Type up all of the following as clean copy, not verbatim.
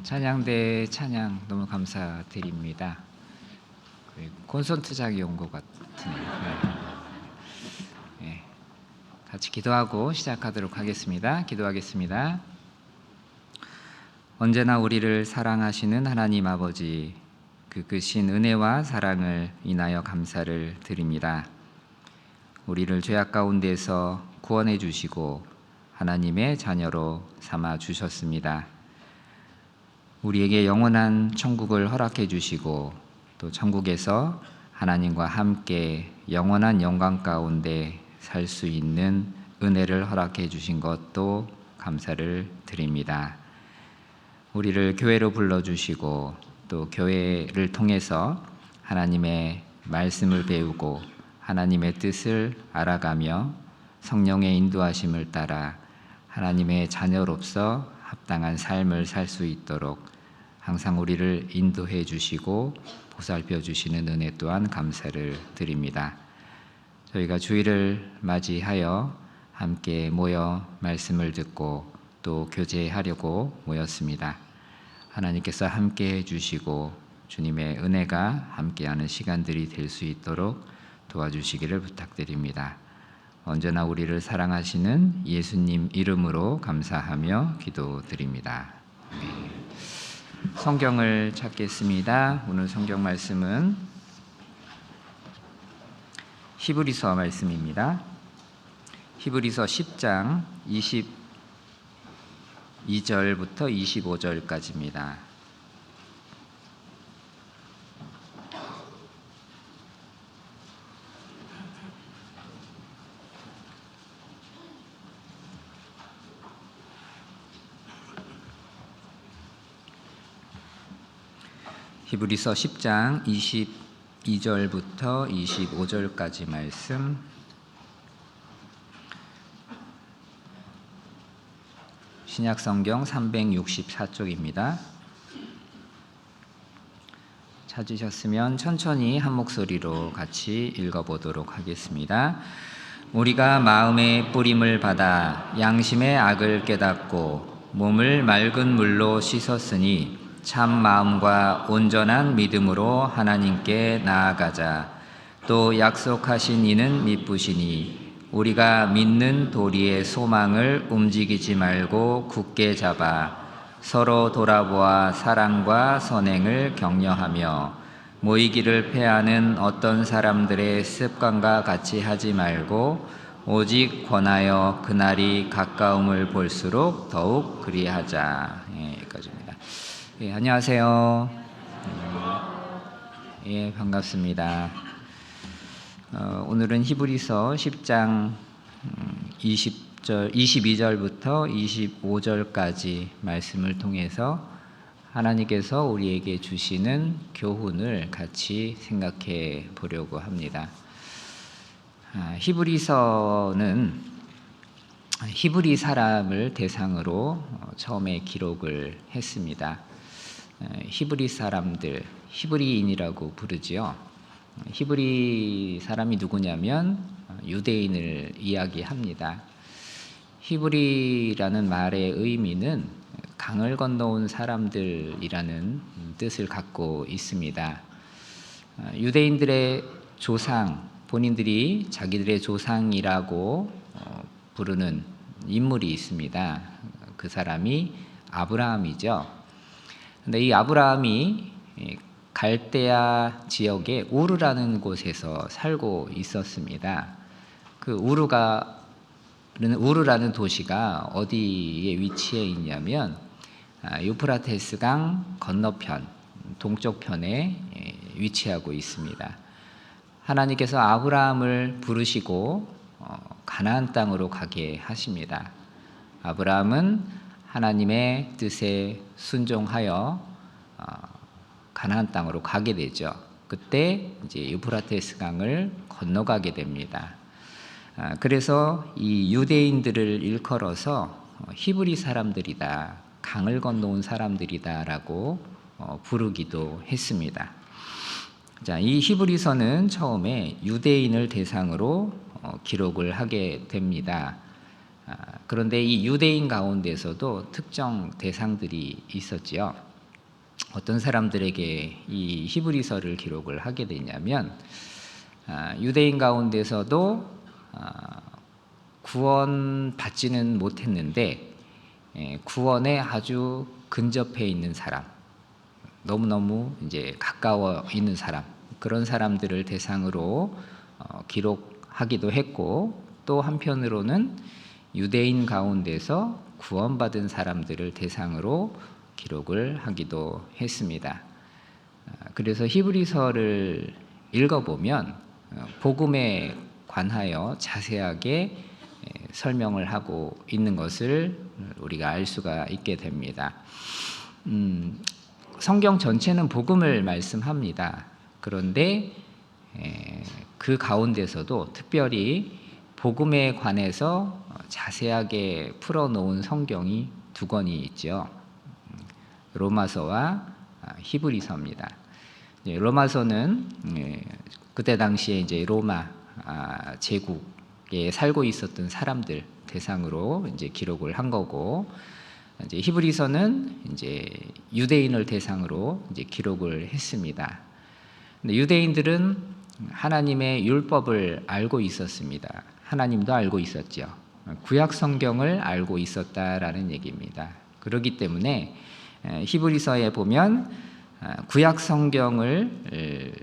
찬양대 찬양 너무 감사드립니다. 콘서트장에 온 것 같으네요. 네. 같이 기도하고 시작하도록 하겠습니다. 기도하겠습니다. 언제나 우리를 사랑하시는 하나님 아버지, 그 크신 은혜와 사랑을 인하여 감사를 드립니다. 우리를 죄악 가운데서 구원해 주시고 하나님의 자녀로 삼아 주셨습니다. 우리에게 영원한 천국을 허락해 주시고 또 천국에서 하나님과 함께 영원한 영광 가운데 살 수 있는 은혜를 허락해 주신 것도 감사를 드립니다. 우리를 교회로 불러주시고 또 교회를 통해서 하나님의 말씀을 배우고 하나님의 뜻을 알아가며 성령의 인도하심을 따라 하나님의 자녀로서 합당한 삶을 살 수 있도록 항상 우리를 인도해 주시고 보살펴 주시는 은혜 또한 감사를 드립니다. 저희가 주일을 맞이하여 함께 모여 말씀을 듣고 또 교제하려고 모였습니다. 하나님께서 함께 해 주시고 주님의 은혜가 함께하는 시간들이 될 수 있도록 도와주시기를 부탁드립니다. 언제나 우리를 사랑하시는 예수님 이름으로 감사하며 기도드립니다. 성경을 찾겠습니다. 오늘 성경 말씀은 히브리서 말씀입니다. 히브리서 10장 22절부터 25절까지입니다. 히브리서 10장 22절부터 25절까지 말씀, 신약성경 364쪽입니다. 찾으셨으면 천천히 한 목소리로 같이 읽어보도록 하겠습니다. 우리가 마음의 뿌림을 받아 양심의 악을 깨닫고 몸을 맑은 물로 씻었으니 참 마음과 온전한 믿음으로 하나님께 나아가자. 또 약속하신 이는 미쁘시니 우리가 믿는 도리의 소망을 움직이지 말고 굳게 잡아 서로 돌아보아 사랑과 선행을 격려하며 모이기를 패하는 어떤 사람들의 습관과 같이 하지 말고 오직 권하여 그날이 가까움을 볼수록 더욱 그리하자. 여기까지입니다. 안녕하세요. 반갑습니다. 오늘은 히브리서 10장 22절부터 25절까지 말씀을 통해서 하나님께서 우리에게 주시는 교훈을 같이 생각해 보려고 합니다. 히브리서는 히브리 사람을 대상으로 처음에 기록을 했습니다. 히브리 사람들, 히브리인이라고 부르지요. 히브리 사람이 누구냐면 유대인을 이야기합니다. 히브리라는 말의 의미는 강을 건너온 사람들이라는 뜻을 갖고 있습니다. 유대인들의 조상, 본인들이 자기들의 조상이라고 부르는 인물이 있습니다. 그 사람이 아브라함이죠. 근데 이 아브라함이 갈대아 지역의 우르라는 곳에서 살고 있었습니다. 그 우르라는 도시가 어디에 위치해 있냐면 유프라테스 강 건너편, 동쪽 편에 위치하고 있습니다. 하나님께서 아브라함을 부르시고 가나안 땅으로 가게 하십니다. 아브라함은 하나님의 뜻에 순종하여 가나안 땅으로 가게 되죠. 그때 이제 유프라테스 강을 건너가게 됩니다. 그래서 이 유대인들을 일컬어서 히브리 사람들이다, 강을 건너온 사람들이다라고 부르기도 했습니다. 자, 이 히브리서는 처음에 유대인을 대상으로 기록을 하게 됩니다. 그런데 이 유대인 가운데서도 특정 대상들이 있었지요. 어떤 사람들에게 이 히브리서를 기록을 하게 되냐면 유대인 가운데서도 구원받지는 못했는데 구원에 아주 근접해 있는 사람, 너무너무 이제 가까워 있는 사람, 그런 사람들을 대상으로 기록하기도 했고, 또 한편으로는 유대인 가운데서 구원받은 사람들을 대상으로 기록을 하기도 했습니다. 그래서 히브리서를 읽어보면 복음에 관하여 자세하게 설명을 하고 있는 것을 우리가 알 수가 있게 됩니다. 성경 전체는 복음을 말씀합니다. 그런데 그 가운데서도 특별히 복음에 관해서 자세하게 풀어놓은 성경이 두 권이 있죠. 로마서와 히브리서입니다. 로마서는 그때 당시에 이제 로마 제국에 살고 있었던 사람들 대상으로 이제 기록을 한 거고, 이제 히브리서는 이제 유대인을 대상으로 이제 기록을 했습니다. 근데 유대인들은 하나님의 율법을 알고 있었습니다. 하나님도 알고 있었죠. 구약 성경을 알고 있었다라는 얘기입니다. 그렇기 때문에 히브리서에 보면 구약 성경을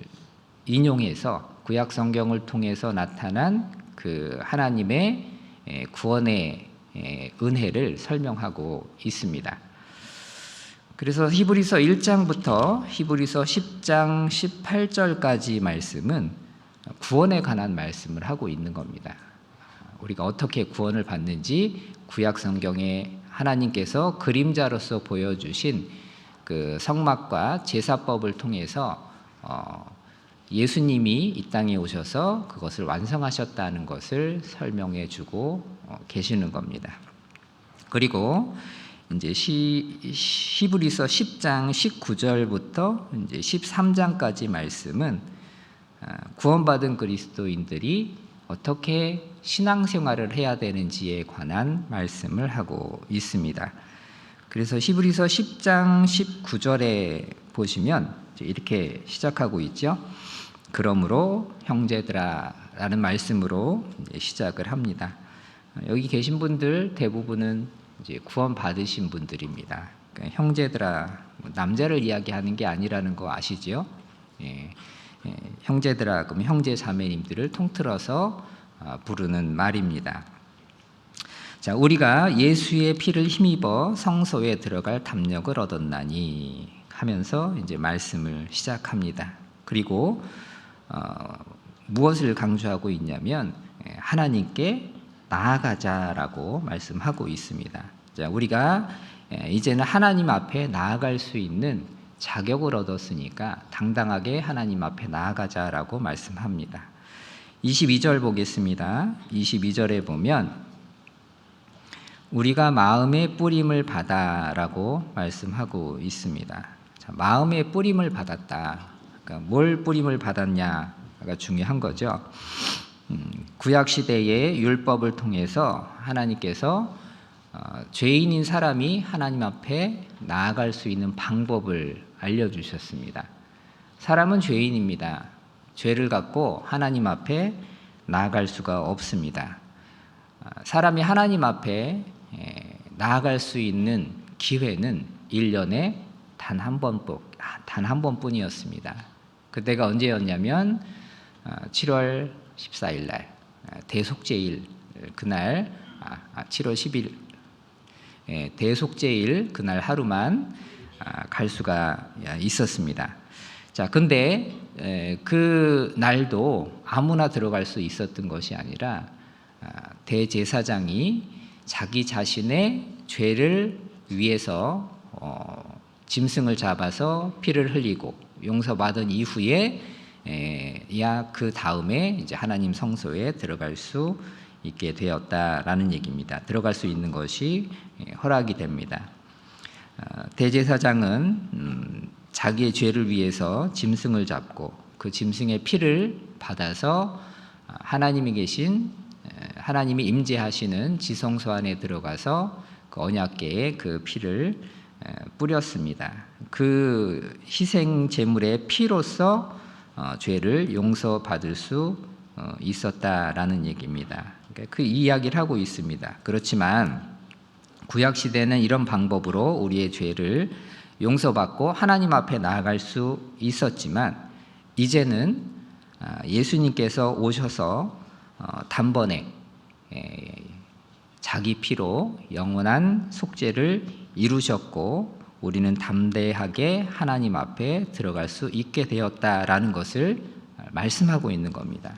인용해서 구약 성경을 통해서 나타난 그 하나님의 구원의 은혜를 설명하고 있습니다. 그래서 히브리서 1장부터 히브리서 10장 18절까지 말씀은 구원에 관한 말씀을 하고 있는 겁니다. 우리가 어떻게 구원을 받는지 구약 성경에 하나님께서 그림자로서 보여주신 그 성막과 제사법을 통해서 예수님이 이 땅에 오셔서 그것을 완성하셨다는 것을 설명해 주고 계시는 겁니다. 그리고 이제 히브리서 10장 19절부터 이제 13장까지 말씀은 구원받은 그리스도인들이 어떻게 신앙생활을 해야 되는지에 관한 말씀을 하고 있습니다. 그래서 히브리서 10장 19절에 보시면 이렇게 시작하고 있죠. 그러므로 형제들아 라는 말씀으로 시작을 합니다. 여기 계신 분들 대부분은 이제 구원 받으신 분들입니다. 그러니까 형제들아, 남자를 이야기하는 게 아니라는 거 아시죠? 형제들아, 그럼 형제 자매님들을 통틀어서 부르는 말입니다. 자, 우리가 예수의 피를 힘입어 성소에 들어갈 담력을 얻었나니 하면서 이제 말씀을 시작합니다. 그리고 무엇을 강조하고 있냐면 하나님께 나아가자라고 말씀하고 있습니다. 자, 우리가 이제는 하나님 앞에 나아갈 수 있는 자격을 얻었으니까 당당하게 하나님 앞에 나아가자라고 말씀합니다. 22절 보겠습니다. 22절에 보면 우리가 마음의 뿌림을 받아라고 말씀하고 있습니다. 자, 마음의 뿌림을 받았다. 그러니까 뭘 뿌림을 받았냐가 중요한 거죠. 구약 시대의 율법을 통해서 하나님께서 죄인인 사람이 하나님 앞에 나아갈 수 있는 방법을 알려주셨습니다. 사람은 죄인입니다. 죄를 갖고 하나님 앞에 나아갈 수가 없습니다. 사람이 하나님 앞에 나아갈 수 있는 기회는 1년에 단 한 번뿐이었습니다. 그때가 언제였냐면 7월 14일 날 대속죄일 그날 7월 10일 대속죄일 그날 하루만 갈 수가 있었습니다. 자, 근데 그 날도 아무나 들어갈 수 있었던 것이 아니라 대제사장이 자기 자신의 죄를 위해서 짐승을 잡아서 피를 흘리고 용서받은 이후에 그 다음에 이제 하나님 성소에 들어갈 수 있게 되었다라는 얘기입니다. 들어갈 수 있는 것이 허락이 됩니다. 대제사장은 자기의 죄를 위해서 짐승을 잡고 그 짐승의 피를 받아서 하나님이 계신 하나님이 임재하시는 지성소 안에 들어가서 그 언약궤에 그 피를 뿌렸습니다. 그 희생 제물의 피로써 죄를 용서받을 수 있었다라는 얘기입니다. 그 이야기를 하고 있습니다. 그렇지만 구약 시대는 이런 방법으로 우리의 죄를 용서받고 하나님 앞에 나아갈 수 있었지만 이제는 예수님께서 오셔서 단번에 자기 피로 영원한 속죄를 이루셨고 우리는 담대하게 하나님 앞에 들어갈 수 있게 되었다라는 것을 말씀하고 있는 겁니다.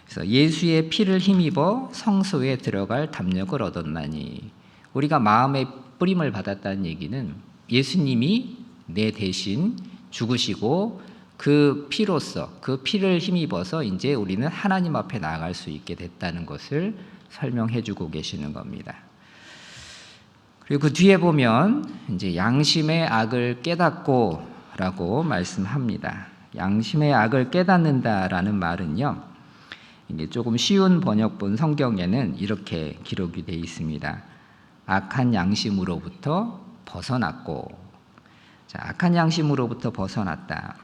그래서 예수의 피를 힘입어 성소에 들어갈 담력을 얻었나니, 우리가 마음의 뿌림을 받았다는 얘기는 예수님이 내 대신 죽으시고 그 피로써, 그 피를 힘입어서 이제 우리는 하나님 앞에 나아갈 수 있게 됐다는 것을 설명해 주고 계시는 겁니다. 그리고 그 뒤에 보면 이제 양심의 악을 깨닫고라고 말씀합니다. 양심의 악을 깨닫는다라는 말은요, 이게 조금 쉬운 번역본 성경에는 이렇게 기록이 되어 있습니다. 악한 양심으로부터 벗어났고. 자, 악한 양심으로부터 벗어났다.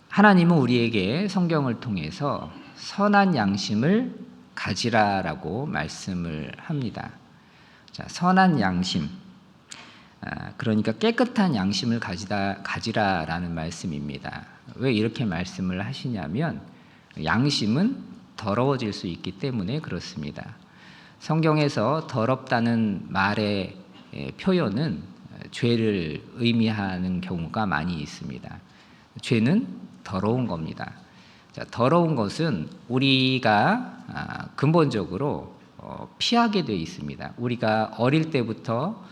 하나님은 우리에게 성경을 통해서 선한 양심을 가지라라고 말씀을 합니다. 자, 선한 양심, 그러니까 깨끗한 양심을 가지라라는 말씀입니다. 왜 이렇게 말씀을 하시냐면 양심은 더러워질 수 있기 때문에 그렇습니다. 성경에서 더럽다는 말의 표현은 죄를 의미하는 경우가 많이 있습니다. 죄는 더러운 겁니다. 자, 더러운 것은 우리가 근본적으로 피하게 되어 있습니다. 우리가 어릴 때부터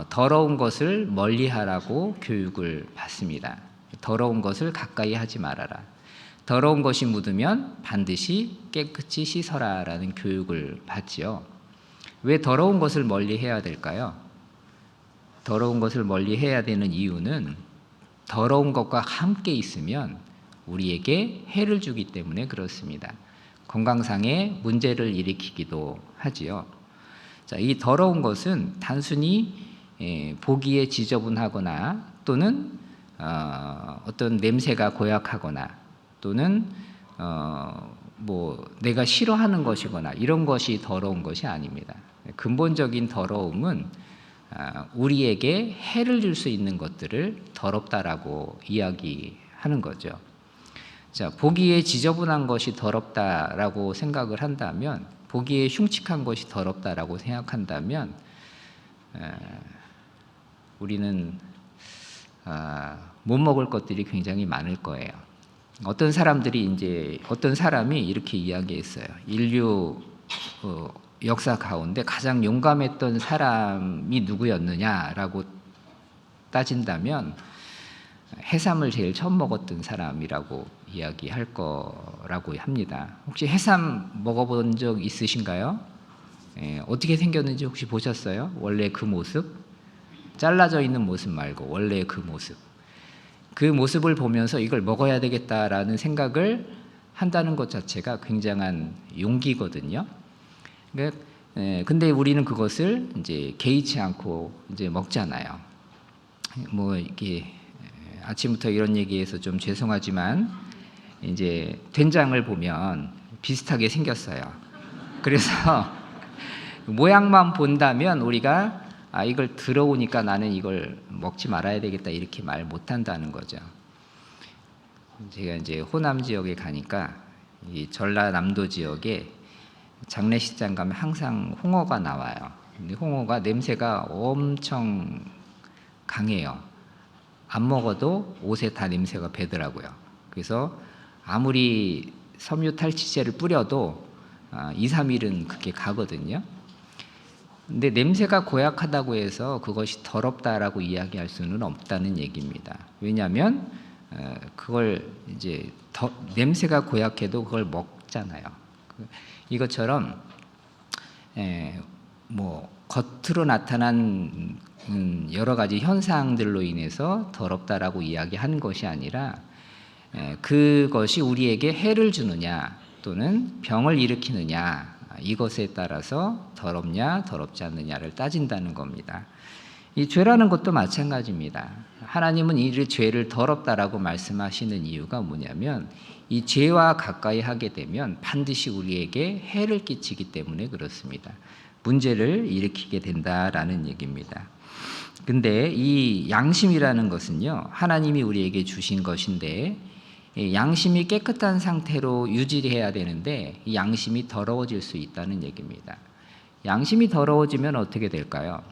더러운 것을 멀리하라고 교육을 받습니다. 더러운 것을 가까이 하지 말아라. 더러운 것이 묻으면 반드시 깨끗이 씻어라라는 교육을 받지요. 왜 더러운 것을 멀리해야 될까요? 더러운 것을 멀리해야 되는 이유는 더러운 것과 함께 있으면 우리에게 해를 주기 때문에 그렇습니다. 건강상의 문제를 일으키기도 하지요. 자, 이 더러운 것은 단순히 보기에 지저분하거나 또는 어떤 냄새가 고약하거나 또는 내가 싫어하는 것이거나 이런 것이 더러운 것이 아닙니다. 근본적인 더러움은 우리에게 해를 줄 수 있는 것들을 더럽다라고 이야기하는 거죠. 자, 보기에 지저분한 것이 더럽다라고 생각을 한다면, 보기에 흉측한 것이 더럽다라고 생각한다면 우리는 못 먹을 것들이 굉장히 많을 거예요. 어떤 사람이 이렇게 이야기했어요. 인류 역사 가운데 가장 용감했던 사람이 누구였느냐라고 따진다면 해삼을 제일 처음 먹었던 사람이라고 이야기할 거라고 합니다. 혹시 해삼 먹어본 적 있으신가요? 어떻게 생겼는지 혹시 보셨어요? 원래 그 모습? 잘라져 있는 모습 말고 원래 그 모습. 그 모습을 보면서 이걸 먹어야 되겠다라는 생각을 한다는 것 자체가 굉장한 용기거든요. 근데 우리는 그것을 이제 개의치 않고 이제 먹잖아요. 이렇게 아침부터 이런 얘기해서 좀 죄송하지만 이제 된장을 보면 비슷하게 생겼어요. 그래서 모양만 본다면 우리가 이걸 들어오니까 나는 이걸 먹지 말아야 되겠다 이렇게 말 못한다는 거죠. 제가 이제 호남 지역에 가니까 이 전라남도 지역에 장례식장 가면 항상 홍어가 나와요. 근데 홍어가 냄새가 엄청 강해요. 안 먹어도 옷에 다 냄새가 배더라고요. 그래서 아무리 섬유 탈취제를 뿌려도 2, 3일은 그렇게 가거든요. 근데 냄새가 고약하다고 해서 그것이 더럽다라고 이야기할 수는 없다는 얘기입니다. 왜냐하면 그걸 이제 냄새가 고약해도 그걸 먹잖아요. 이것처럼 겉으로 나타난 여러 가지 현상들로 인해서 더럽다라고 이야기하는 것이 아니라 그것이 우리에게 해를 주느냐 또는 병을 일으키느냐 이것에 따라서 더럽냐 더럽지 않느냐를 따진다는 겁니다. 이 죄라는 것도 마찬가지입니다. 하나님은 이 죄를 더럽다라고 말씀하시는 이유가 뭐냐면 이 죄와 가까이 하게 되면 반드시 우리에게 해를 끼치기 때문에 그렇습니다. 문제를 일으키게 된다라는 얘기입니다. 근데 이 양심이라는 것은요, 하나님이 우리에게 주신 것인데 양심이 깨끗한 상태로 유지해야 되는데 이 양심이 더러워질 수 있다는 얘기입니다. 양심이 더러워지면 어떻게 될까요?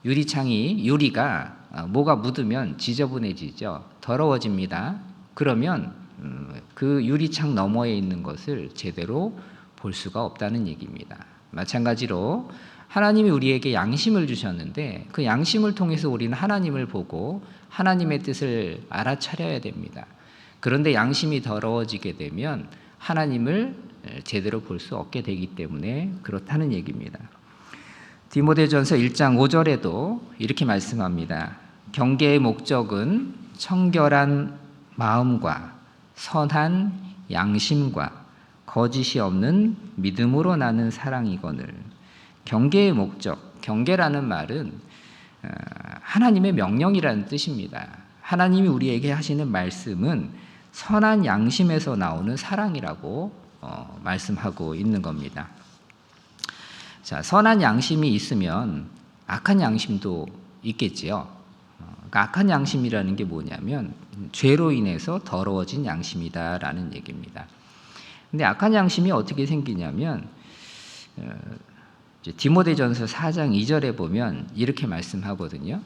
유리가 뭐가 묻으면 지저분해지죠. 더러워집니다. 그러면 그 유리창 너머에 있는 것을 제대로 볼 수가 없다는 얘기입니다. 마찬가지로 하나님이 우리에게 양심을 주셨는데 그 양심을 통해서 우리는 하나님을 보고 하나님의 뜻을 알아차려야 됩니다. 그런데 양심이 더러워지게 되면 하나님을 제대로 볼 수 없게 되기 때문에 그렇다는 얘기입니다. 디모데전서 1장 5절에도 이렇게 말씀합니다. 경계의 목적은 청결한 마음과 선한 양심과 거짓이 없는 믿음으로 나는 사랑이거늘. 경계의 목적, 경계라는 말은 하나님의 명령이라는 뜻입니다. 하나님이 우리에게 하시는 말씀은 선한 양심에서 나오는 사랑이라고 말씀하고 있는 겁니다. 자, 선한 양심이 있으면 악한 양심도 있겠지요. 그러니까 악한 양심이라는 게 뭐냐면 죄로 인해서 더러워진 양심이다라는 얘기입니다. 근데 악한 양심이 어떻게 생기냐면 디모데전서 4장 2절에 보면 이렇게 말씀하거든요.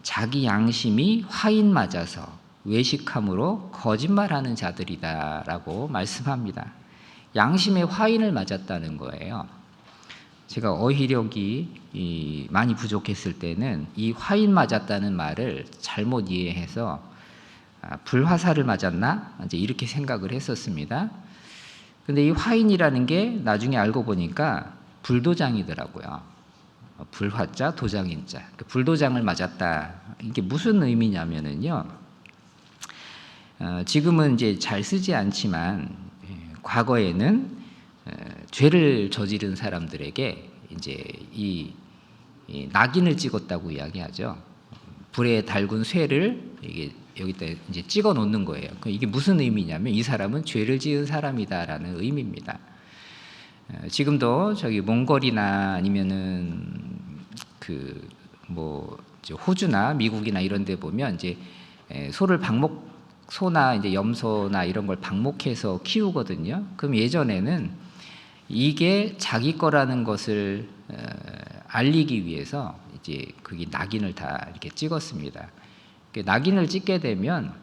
자기 양심이 화인 맞아서 외식함으로 거짓말하는 자들이다라고 말씀합니다. 양심에 화인을 맞았다는 거예요. 제가 어휘력이 많이 부족했을 때는 이 화인 맞았다는 말을 잘못 이해해서 불화살을 맞았나? 이제 이렇게 생각을 했었습니다. 근데 이 화인이라는 게 나중에 알고 보니까 불도장이더라고요. 불화자, 도장인자. 불도장을 맞았다. 이게 무슨 의미냐면은요. 지금은 이제 잘 쓰지 않지만 과거에는 죄를 저지른 사람들에게 이제 이 낙인을 찍었다고 이야기하죠. 불에 달군 쇠를 이게 여기다 이제 찍어 놓는 거예요. 이게 무슨 의미냐면 이 사람은 죄를 지은 사람이다라는 의미입니다. 지금도 저기 몽골이나 아니면은 그 뭐 호주나 미국이나 이런 데 보면 이제 소나 이제 염소나 이런 걸 방목해서 키우거든요. 그럼 예전에는 이게 자기 거라는 것을 알리기 위해서 이제 그게 낙인을 다 이렇게 찍었습니다. 낙인을 찍게 되면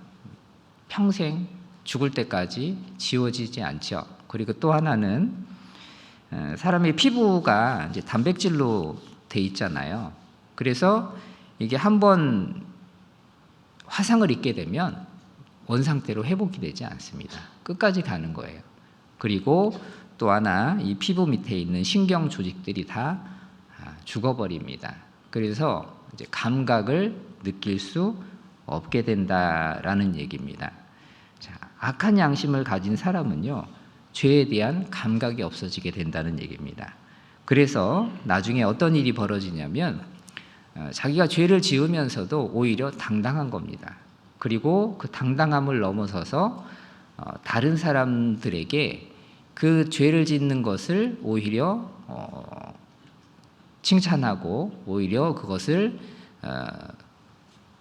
평생 죽을 때까지 지워지지 않죠. 그리고 또 하나는 사람의 피부가 이제 단백질로 돼 있잖아요. 그래서 이게 한번 화상을 입게 되면 원상태로 회복이 되지 않습니다. 끝까지 가는 거예요. 그리고 또 하나 이 피부 밑에 있는 신경 조직들이 다 죽어버립니다. 그래서 이제 감각을 느낄 수 없게 된다라는 얘기입니다. 자, 악한 양심을 가진 사람은요, 죄에 대한 감각이 없어지게 된다는 얘기입니다. 그래서 나중에 어떤 일이 벌어지냐면 자기가 죄를 지으면서도 오히려 당당한 겁니다. 그리고 그 당당함을 넘어서서 다른 사람들에게 그 죄를 짓는 것을 오히려 칭찬하고 오히려 그것을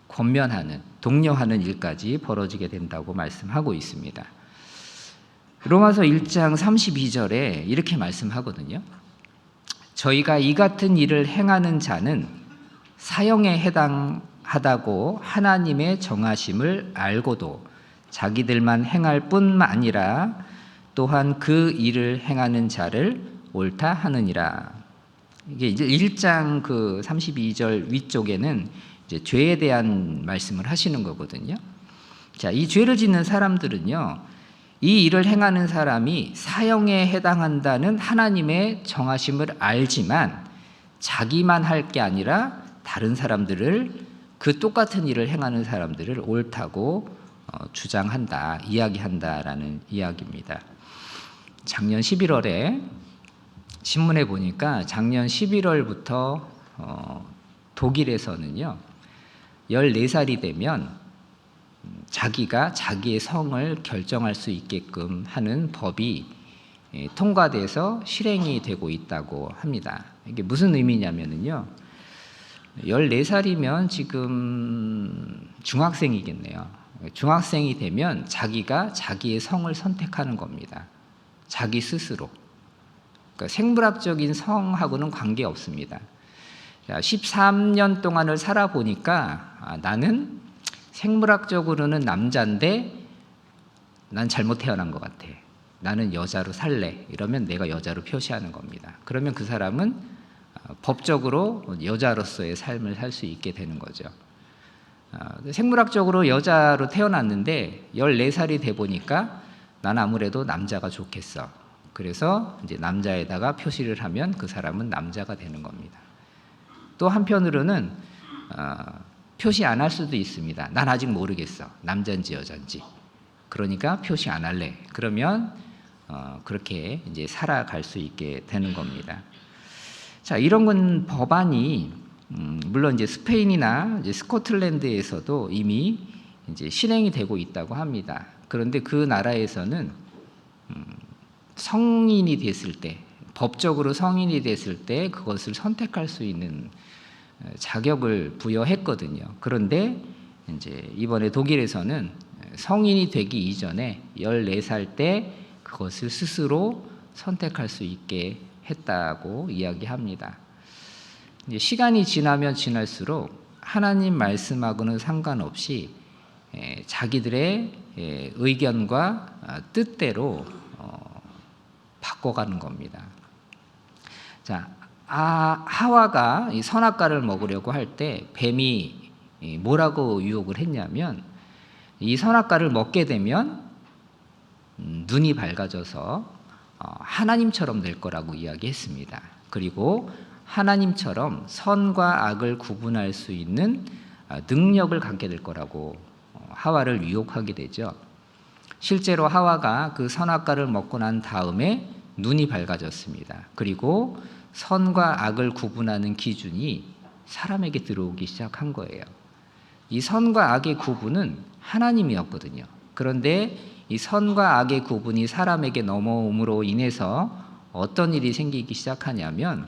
권면하는, 독려하는 일까지 벌어지게 된다고 말씀하고 있습니다. 로마서 1장 32절에 이렇게 말씀하거든요. 저희가 이 같은 일을 행하는 자는 사형에 해당하다고 하나님의 정하심을 알고도 자기들만 행할 뿐만 아니라 또한 그 일을 행하는 자를 옳다 하느니라. 이게 이제 1장 그 32절 위쪽에는 이제 죄에 대한 말씀을 하시는 거거든요. 자, 이 죄를 짓는 사람들은요, 이 일을 행하는 사람이 사형에 해당한다는 하나님의 정하심을 알지만 자기만 할 게 아니라 다른 사람들을, 그 똑같은 일을 행하는 사람들을 옳다고 주장한다, 이야기한다라는 이야기입니다. 작년 11월에 신문에 보니까 작년 11월부터 독일에서는요, 14살이 되면 자기가 자기의 성을 결정할 수 있게끔 하는 법이 통과돼서 실행이 되고 있다고 합니다. 이게 무슨 의미냐면요, 14살이면 지금 중학생이겠네요. 중학생이 되면 자기가 자기의 성을 선택하는 겁니다. 자기 스스로. 그러니까 생물학적인 성하고는 관계없습니다. 13년 동안을 살아보니까 나는 생물학적으로는 남자인데 난 잘못 태어난 것 같아. 나는 여자로 살래. 이러면 내가 여자로 표시하는 겁니다. 그러면 그 사람은 법적으로 여자로서의 삶을 살 수 있게 되는 거죠. 생물학적으로 여자로 태어났는데 14살이 돼 보니까 난 아무래도 남자가 좋겠어. 그래서 이제 남자에다가 표시를 하면 그 사람은 남자가 되는 겁니다. 또 한편으로는 표시 안 할 수도 있습니다. 난 아직 모르겠어. 남자인지 여자인지. 그러니까 표시 안 할래. 그러면 그렇게 이제 살아갈 수 있게 되는 겁니다. 자, 이런 건 법안이 물론 이제 스페인이나 이제 스코틀랜드에서도 이미 이제 실행이 되고 있다고 합니다. 그런데 그 나라에서는 성인이 됐을 때, 법적으로 성인이 됐을 때 그것을 선택할 수 있는 자격을 부여했거든요. 그런데 이제 이번에 독일에서는 성인이 되기 이전에 14살 때 그것을 스스로 선택할 수 있게 했다고 이야기합니다. 이제 시간이 지나면 지날수록 하나님 말씀하고는 상관없이 자기들의 의견과 뜻대로 바꿔가는 겁니다. 자, 하와가 이 선악과를 먹으려고 할 때 뱀이 뭐라고 유혹을 했냐면, 이 선악과를 먹게 되면 눈이 밝아져서 하나님처럼 될 거라고 이야기했습니다. 그리고 하나님처럼 선과 악을 구분할 수 있는 능력을 갖게 될 거라고 하와를 유혹하게 되죠. 실제로 하와가 그 선악과를 먹고 난 다음에 눈이 밝아졌습니다. 그리고 선과 악을 구분하는 기준이 사람에게 들어오기 시작한 거예요. 이 선과 악의 구분은 하나님이었거든요. 그런데 이 선과 악의 구분이 사람에게 넘어옴으로 인해서 어떤 일이 생기기 시작하냐면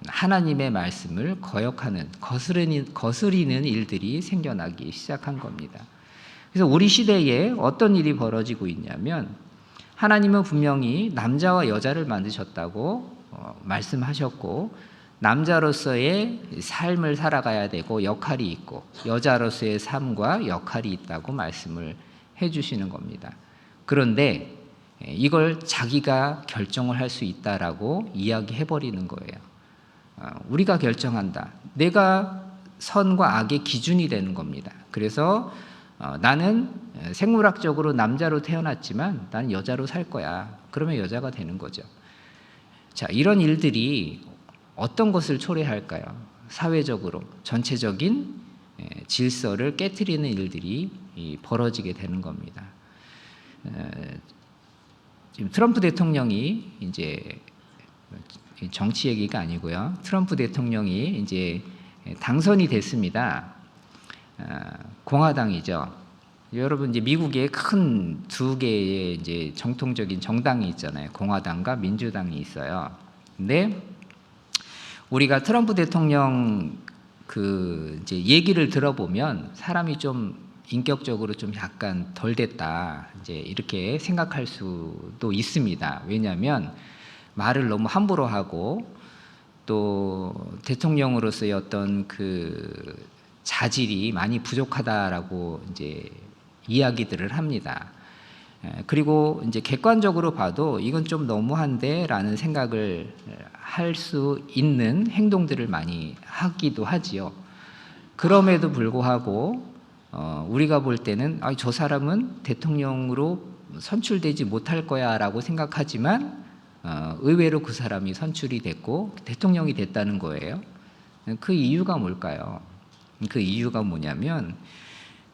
하나님의 말씀을 거역하는, 거스리는 일들이 생겨나기 시작한 겁니다. 그래서 우리 시대에 어떤 일이 벌어지고 있냐면, 하나님은 분명히 남자와 여자를 만드셨다고 말씀하셨고, 남자로서의 삶을 살아가야 되고 역할이 있고, 여자로서의 삶과 역할이 있다고 말씀을 해주시는 겁니다. 그런데 이걸 자기가 결정을 할 수 있다라고 이야기해버리는 거예요. 우리가 결정한다. 내가 선과 악의 기준이 되는 겁니다. 그래서 나는 생물학적으로 남자로 태어났지만 나는 여자로 살 거야. 그러면 여자가 되는 거죠. 자, 이런 일들이 어떤 것을 초래할까요? 사회적으로 전체적인 질서를 깨트리는 일들이 벌어지게 되는 겁니다. 지금 트럼프 대통령이 이제 정치 얘기가 아니고요. 트럼프 대통령이 이제 당선이 됐습니다. 공화당이죠. 여러분, 이제 미국에 큰 두 개의 이제 정통적인 정당이 있잖아요. 공화당과 민주당이 있어요. 근데 우리가 트럼프 대통령 그 이제 얘기를 들어보면 사람이 좀 인격적으로 좀 약간 덜 됐다, 이제 이렇게 생각할 수도 있습니다. 왜냐하면 말을 너무 함부로 하고 또 대통령으로서의 어떤 그 자질이 많이 부족하다라고 이제 이야기들을 합니다. 그리고 이제 객관적으로 봐도 이건 좀 너무한데라는 생각을 할 수 있는 행동들을 많이 하기도 하지요. 그럼에도 불구하고 우리가 볼 때는 저 사람은 대통령으로 선출되지 못할 거야라고 생각하지만 의외로 그 사람이 선출이 됐고 대통령이 됐다는 거예요. 그 이유가 뭘까요? 그 이유가 뭐냐면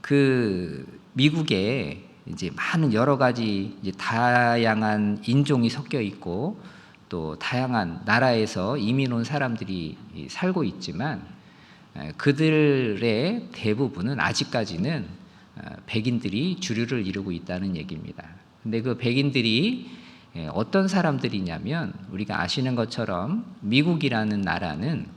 그 미국에 이제 많은 여러 가지 이제 다양한 인종이 섞여 있고 또 다양한 나라에서 이민 온 사람들이 살고 있지만 그들의 대부분은 아직까지는 백인들이 주류를 이루고 있다는 얘기입니다. 근데 그 백인들이 어떤 사람들이냐면 우리가 아시는 것처럼 미국이라는 나라는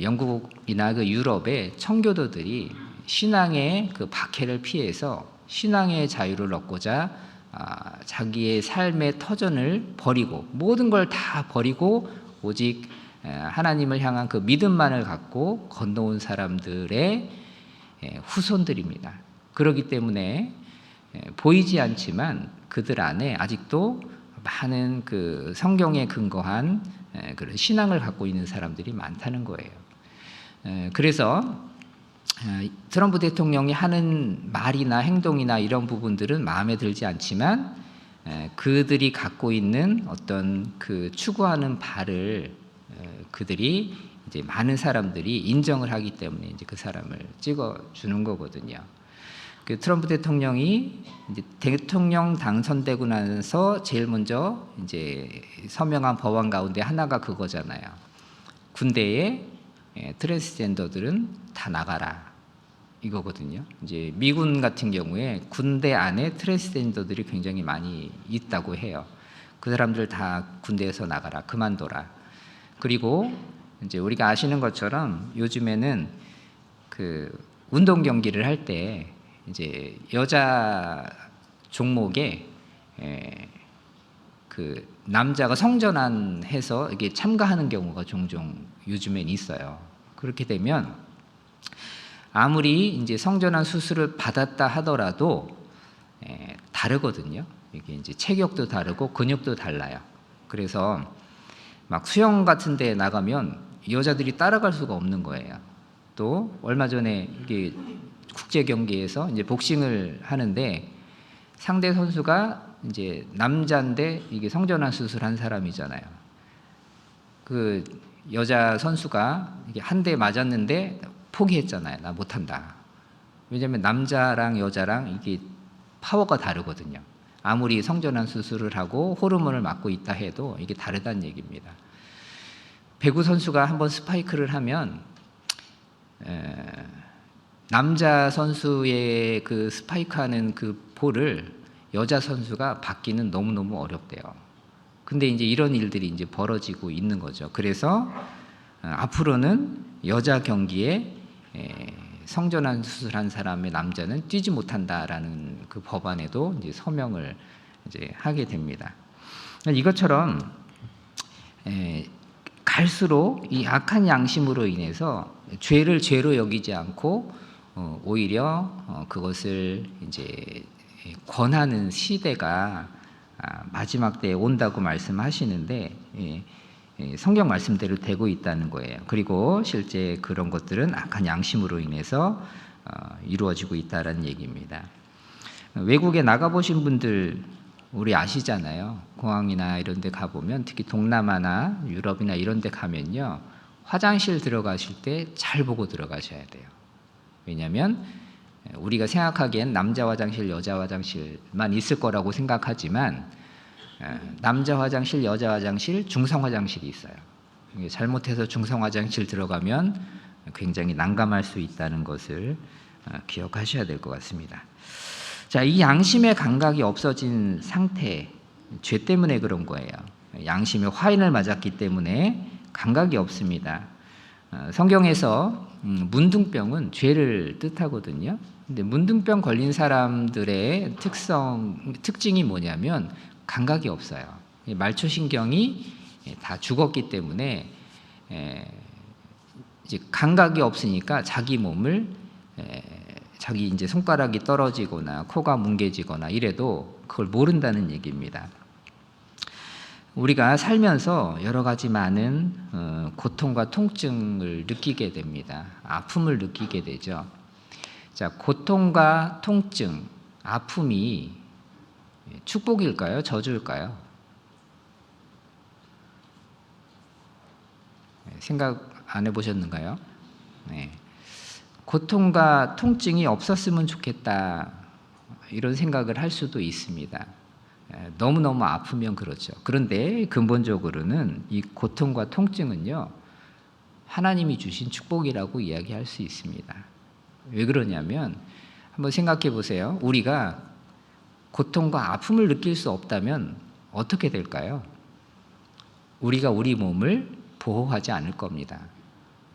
영국이나 그 유럽의 청교도들이 신앙의 그 박해를 피해서 신앙의 자유를 얻고자 자기의 삶의 터전을 버리고 모든 걸 다 버리고 오직 하나님을 향한 그 믿음만을 갖고 건너온 사람들의 후손들입니다. 그렇기 때문에 보이지 않지만 그들 안에 아직도 많은 그 성경에 근거한 그런 신앙을 갖고 있는 사람들이 많다는 거예요. 그래서 트럼프 대통령이 하는 말이나 행동이나 이런 부분들은 마음에 들지 않지만 그들이 갖고 있는 어떤 그 추구하는 바를 그들이 이제 많은 사람들이 인정을 하기 때문에 이제 그 사람을 찍어 주는 거거든요. 그 트럼프 대통령이 이제 대통령 당선되고 나서 제일 먼저 이제 서명한 법안 가운데 하나가 그거잖아요. 군대에 트랜스젠더들은 다 나가라 이거거든요. 이제 미군 같은 경우에 군대 안에 트랜스젠더들이 굉장히 많이 있다고 해요. 그 사람들 다 군대에서 나가라, 그만둬라. 그리고 이제 우리가 아시는 것처럼 요즘에는 그 운동 경기를 할 때 이제 여자 종목에 그 남자가 성전환해서 이게 참가하는 경우가 종종 요즘엔 있어요. 그렇게 되면 아무리 이제 성전환 수술을 받았다 하더라도 다르거든요. 이게 이제 체격도 다르고 근육도 달라요. 그래서 막 수영 같은 데 나가면 여자들이 따라갈 수가 없는 거예요. 또 얼마 전에 이게 국제 경기에서 이제 복싱을 하는데 상대 선수가 이제 남자인데 이게 성전환 수술한 사람이잖아요. 그 여자 선수가 이게 한 대 맞았는데 포기했잖아요. 나 못한다. 왜냐하면 남자랑 여자랑 이게 파워가 다르거든요. 아무리 성전환 수술을 하고 호르몬을 맞고 있다 해도 이게 다르다는 얘기입니다. 배구 선수가 한번 스파이크를 하면 남자 선수의 그 스파이크하는 그 볼을 여자 선수가 받기는 너무너무 어렵대요. 근데 이제 이런 일들이 이제 벌어지고 있는 거죠. 그래서 앞으로는 여자 경기에 성전환 수술한 사람의 남자는 뛰지 못한다라는 그 법안에도 이제 서명을 이제 하게 됩니다. 이것처럼 갈수록 이 악한 양심으로 인해서 죄를 죄로 여기지 않고 오히려 그것을 이제 권하는 시대가 마지막 때에 온다고 말씀하시는데 성경 말씀대로 되고 있다는 거예요. 그리고 실제 그런 것들은 악한 양심으로 인해서 이루어지고 있다는 얘기입니다. 외국에 나가보신 분들 우리 아시잖아요. 공항이나 이런 데 가보면 특히 동남아나 유럽이나 이런 데 가면요. 화장실 들어가실 때 잘 보고 들어가셔야 돼요. 왜냐하면 우리가 생각하기엔 남자 화장실, 여자 화장실만 있을 거라고 생각하지만 남자 화장실, 여자 화장실, 중성 화장실이 있어요. 잘못해서 중성 화장실 들어가면 굉장히 난감할 수 있다는 것을 기억하셔야 될 것 같습니다. 자, 이 양심의 감각이 없어진 상태, 죄 때문에 그런 거예요. 양심의 화인을 맞았기 때문에 감각이 없습니다. 성경에서 문둥병은 죄를 뜻하거든요. 근데 문둥병 걸린 사람들의 특징이 뭐냐면 감각이 없어요. 말초신경이 다 죽었기 때문에 이제 감각이 없으니까 자기 몸을 자기 이제 손가락이 떨어지거나 코가 뭉개지거나 이래도 그걸 모른다는 얘기입니다. 우리가 살면서 여러 가지 많은 고통과 통증을 느끼게 됩니다. 아픔을 느끼게 되죠. 자, 고통과 통증, 아픔이 축복일까요? 저주일까요? 생각 안 해보셨는가요? 네. 고통과 통증이 없었으면 좋겠다 이런 생각을 할 수도 있습니다. 너무너무 아프면 그렇죠. 그런데 근본적으로는 이 고통과 통증은요 하나님이 주신 축복이라고 이야기할 수 있습니다. 왜 그러냐면 한번 생각해 보세요. 우리가 고통과 아픔을 느낄 수 없다면 어떻게 될까요? 우리가 우리 몸을 보호하지 않을 겁니다.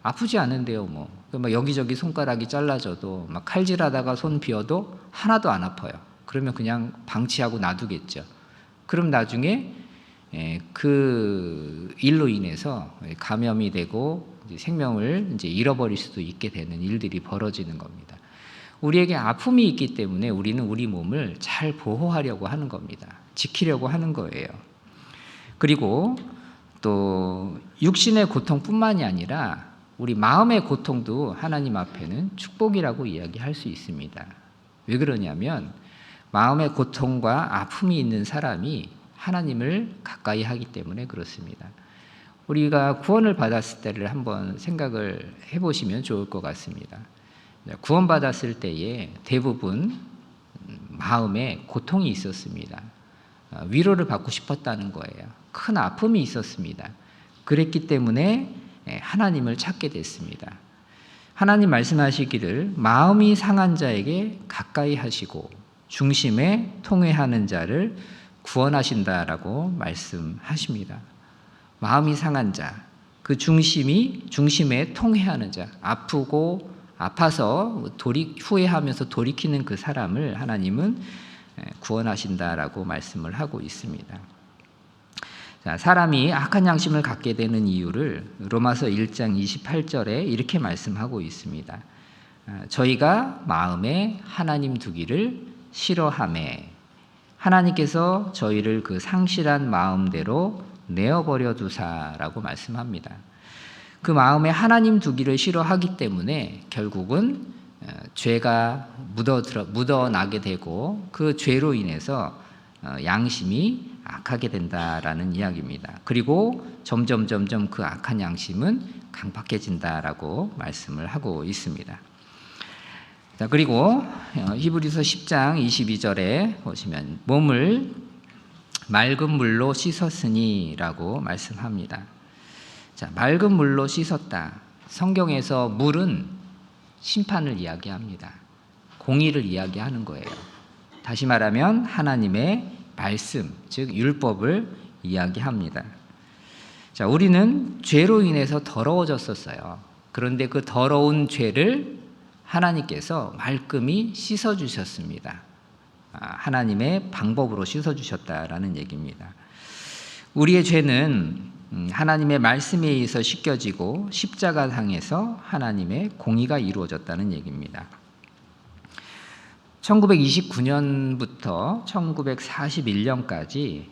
아프지 않은데요, 뭐. 여기저기 손가락이 잘라져도 막 칼질하다가 손 비어도 하나도 안 아파요. 그러면 그냥 방치하고 놔두겠죠. 그럼 나중에 그 일로 인해서 감염이 되고 생명을 이제 잃어버릴 수도 있게 되는 일들이 벌어지는 겁니다. 우리에게 아픔이 있기 때문에 우리는 우리 몸을 잘 보호하려고 하는 겁니다. 지키려고 하는 거예요. 그리고 또 육신의 고통뿐만이 아니라 우리 마음의 고통도 하나님 앞에는 축복이라고 이야기할 수 있습니다. 왜 그러냐면 마음의 고통과 아픔이 있는 사람이 하나님을 가까이 하기 때문에 그렇습니다. 우리가 구원을 받았을 때를 한번 생각을 해보시면 좋을 것 같습니다. 구원받았을 때에 대부분 마음에 고통이 있었습니다. 위로를 받고 싶었다는 거예요. 큰 아픔이 있었습니다. 그랬기 때문에 하나님을 찾게 됐습니다. 하나님 말씀하시기를 마음이 상한 자에게 가까이 하시고 중심에 통회하는 자를 구원하신다라고 말씀하십니다. 마음이 상한 자, 그 중심에 통회하는 자, 아파서 후회하면서 돌이키는 그 사람을 하나님은 구원하신다라고 말씀을 하고 있습니다. 자, 사람이 악한 양심을 갖게 되는 이유를 로마서 1장 28절에 이렇게 말씀하고 있습니다. 저희가 마음에 하나님 두기를 싫어하매 하나님께서 저희를 그 상실한 마음대로 내어버려 두사라고 말씀합니다. 그 마음에 하나님 두기를 싫어하기 때문에 결국은 죄가 묻어나게 되고 그 죄로 인해서 양심이 악하게 된다라는 이야기입니다. 그리고 점점 그 악한 양심은 강팍해진다라고 말씀을 하고 있습니다. 자, 그리고 히브리서 10장 22절에 보시면 몸을 맑은 물로 씻었으니라고 말씀합니다. 자, 맑은 물로 씻었다. 성경에서 물은 심판을 이야기합니다. 공의를 이야기하는 거예요. 다시 말하면 하나님의 말씀, 즉 율법을 이야기합니다. 자, 우리는 죄로 인해서 더러워졌었어요. 그런데 그 더러운 죄를 하나님께서 말끔히 씻어주셨습니다. 하나님의 방법으로 씻어주셨다라는 얘기입니다. 우리의 죄는 하나님의 말씀에 의해서 씻겨지고 십자가상에서 하나님의 공의가 이루어졌다는 얘기입니다. 1929년부터 1941년까지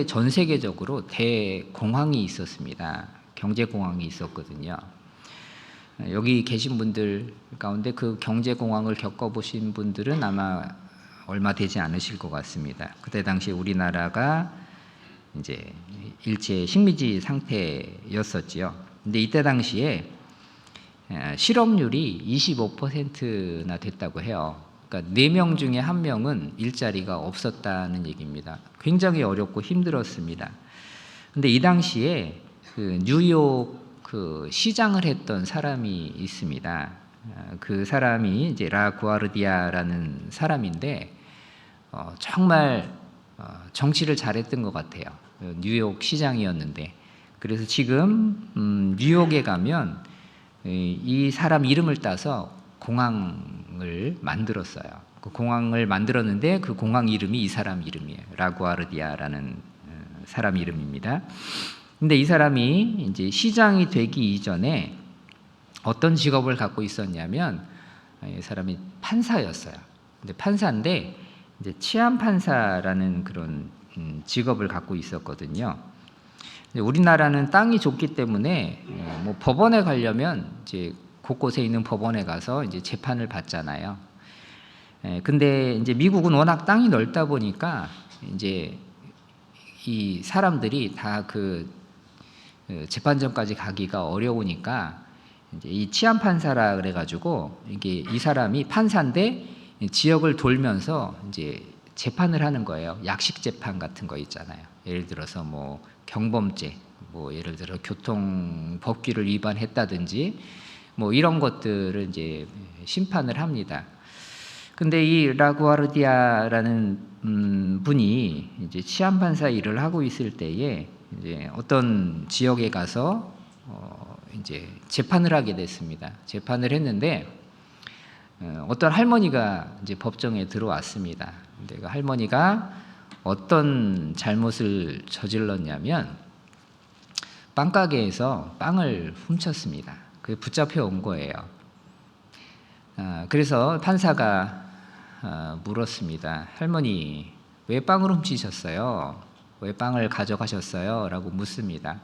전 세계적으로 대공황이 있었습니다. 경제공황이 있었거든요. 여기 계신 분들 가운데 그 경제공황을 겪어보신 분들은 아마 얼마 되지 않으실 것 같습니다. 그때 당시 우리나라가 이제 일제 식민지 상태였었지요. 근데 이때 당시에 실업률이 25%나 됐다고 해요. 그러니까 4명 중에 1명은 일자리가 없었다는 얘기입니다. 굉장히 어렵고 힘들었습니다. 근데 이 당시에 그 뉴욕 그 시장을 했던 사람이 있습니다. 그 사람이 이제 라구아르디아라는 사람인데 정말 정치를 잘했던 것 같아요. 뉴욕 시장이었는데 그래서 지금 뉴욕에 가면 이 사람 이름을 따서 공항을 만들었어요. 그 공항을 만들었는데 그 공항 이름이 이 사람 이름이에요. 라구아르디아라는 사람 이름입니다. 근데 이 사람이 이제 시장이 되기 이전에 어떤 직업을 갖고 있었냐면 이 사람이 판사였어요. 근데 판사인데 이제 치안 판사라는 그런 직업을 갖고 있었거든요. 우리나라는 땅이 좁기 때문에 뭐 법원에 가려면 이제 곳곳에 있는 법원에 가서 이제 재판을 받잖아요. 근데 이제 미국은 워낙 땅이 넓다 보니까 이제 이 사람들이 다 그 재판정까지 가기가 어려우니까 이제 이 치안 판사라 그래가지고 이게 이 사람이 판사인데 지역을 돌면서 이제 재판을 하는 거예요. 약식 재판 같은 거 있잖아요. 예를 들어서 뭐 경범죄, 뭐 예를 들어 교통 법규를 위반했다든지 뭐 이런 것들을 이제 심판을 합니다. 근데 이 라구아르디아라는 분이 이제 치안 판사 일을 하고 있을 때에 이제 어떤 지역에 가서 이제 재판을 하게 됐습니다. 재판을 했는데 어떤 할머니가 이제 법정에 들어왔습니다. 근데 그 할머니가 어떤 잘못을 저질렀냐면 빵 가게에서 빵을 훔쳤습니다. 그게 붙잡혀 온 거예요. 그래서 판사가 물었습니다. 할머니, 왜 빵을 훔치셨어요? 왜 빵을 가져가셨어요? 라고 묻습니다.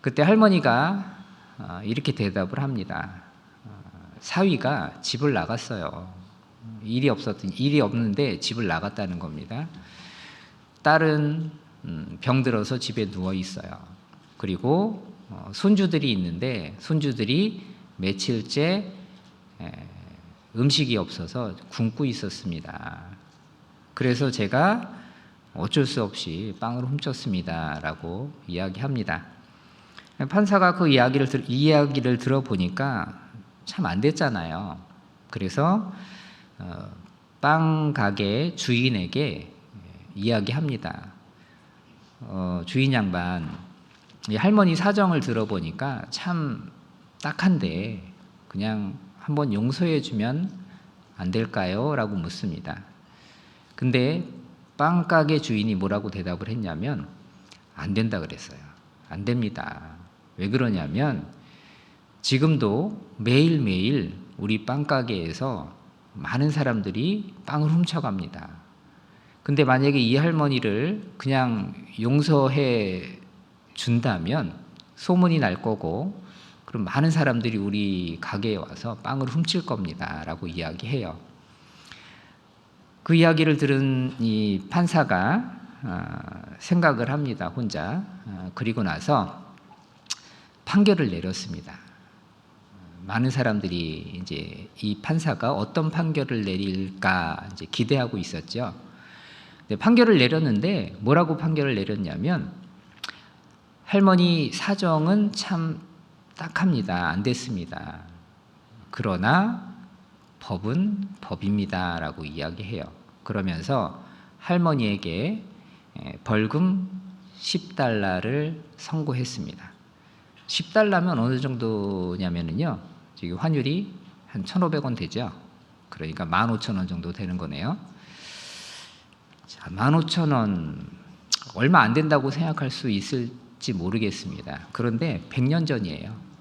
그때 할머니가 이렇게 대답을 합니다. 사위가 집을 나갔어요. 일이 없는데 집을 나갔다는 겁니다. 딸은 병들어서 집에 누워 있어요. 그리고 손주들이 있는데 손주들이 며칠째 음식이 없어서 굶고 있었습니다. 그래서 제가 어쩔 수 없이 빵을 훔쳤습니다라고 이야기합니다. 판사가 그 이야기를 들어보니까 참 안 됐잖아요. 그래서 빵 가게 주인에게 이야기합니다. 주인 양반, 이 할머니 사정을 들어보니까 참 딱한데 그냥 한번 용서해 주면 안 될까요? 라고 묻습니다. 근데 빵 가게 주인이 뭐라고 대답을 했냐면 안 된다 그랬어요. 안 됩니다. 왜 그러냐면 지금도 매일매일 우리 빵 가게에서 많은 사람들이 빵을 훔쳐갑니다. 근데 만약에 이 할머니를 그냥 용서해 준다면 소문이 날 거고 그럼 많은 사람들이 우리 가게에 와서 빵을 훔칠 겁니다. 라고 이야기해요. 그 이야기를 들은 이 판사가 생각을 합니다. 혼자. 그리고 나서 판결을 내렸습니다. 많은 사람들이 이제 이 판사가 어떤 판결을 내릴까 이제 기대하고 있었죠. 근데 판결을 내렸는데 뭐라고 판결을 내렸냐면 할머니 사정은 참 딱합니다. 안 됐습니다. 그러나 법은 법입니다라고 이야기해요. 그러면서 할머니에게 벌금 10달러를 선고했습니다. 10달러면 어느 정도냐면요. 지금 환율이 한 1,500원 되죠. 그러니까 15,000원 정도 되는 거네요. 자, 15,000원 얼마 안 된다고 생각할 수 있을지 모르겠습니다. 그런데 100년 전이에요.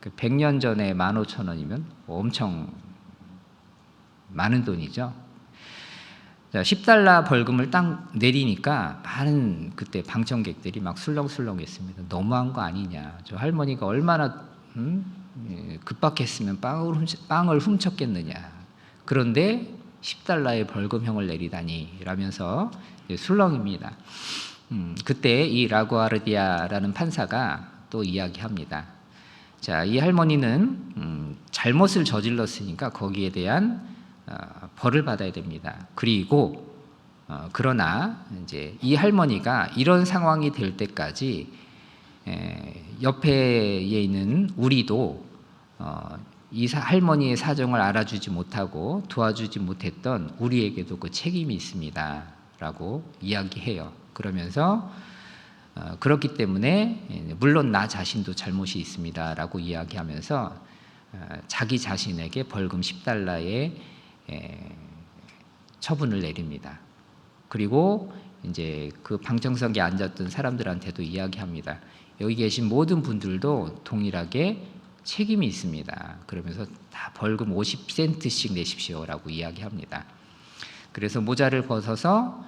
100년 전에 15,000원이면 엄청 많은 돈이죠. 자, 10달러 벌금을 딱 내리니까 많은 그때 방청객들이 막 술렁술렁했습니다. 너무한 거 아니냐. 저 할머니가 얼마나 급박했으면 빵을 훔쳤겠느냐. 그런데 10달러의 벌금형을 내리다니 라면서 술렁입니다. 그때 이 라구아르디아라는 판사가 또 이야기합니다. 자, 이 할머니는 잘못을 저질렀으니까 거기에 대한 벌을 받아야 됩니다. 그리고 그러나 이제 이 할머니가 이런 상황이 될 때까지 옆에 있는 우리도 이 할머니의 사정을 알아주지 못하고 도와주지 못했던 우리에게도 그 책임이 있습니다라고 이야기해요. 그러면서 그렇기 때문에 물론 나 자신도 잘못이 있습니다라고 이야기하면서 자기 자신에게 벌금 10달러의 처분을 내립니다. 그리고 이제 그 방청석에 앉았던 사람들한테도 이야기합니다. 여기 계신 모든 분들도 동일하게 책임이 있습니다. 그러면서 다 벌금 50센트씩 내십시오라고 이야기합니다. 그래서 모자를 벗어서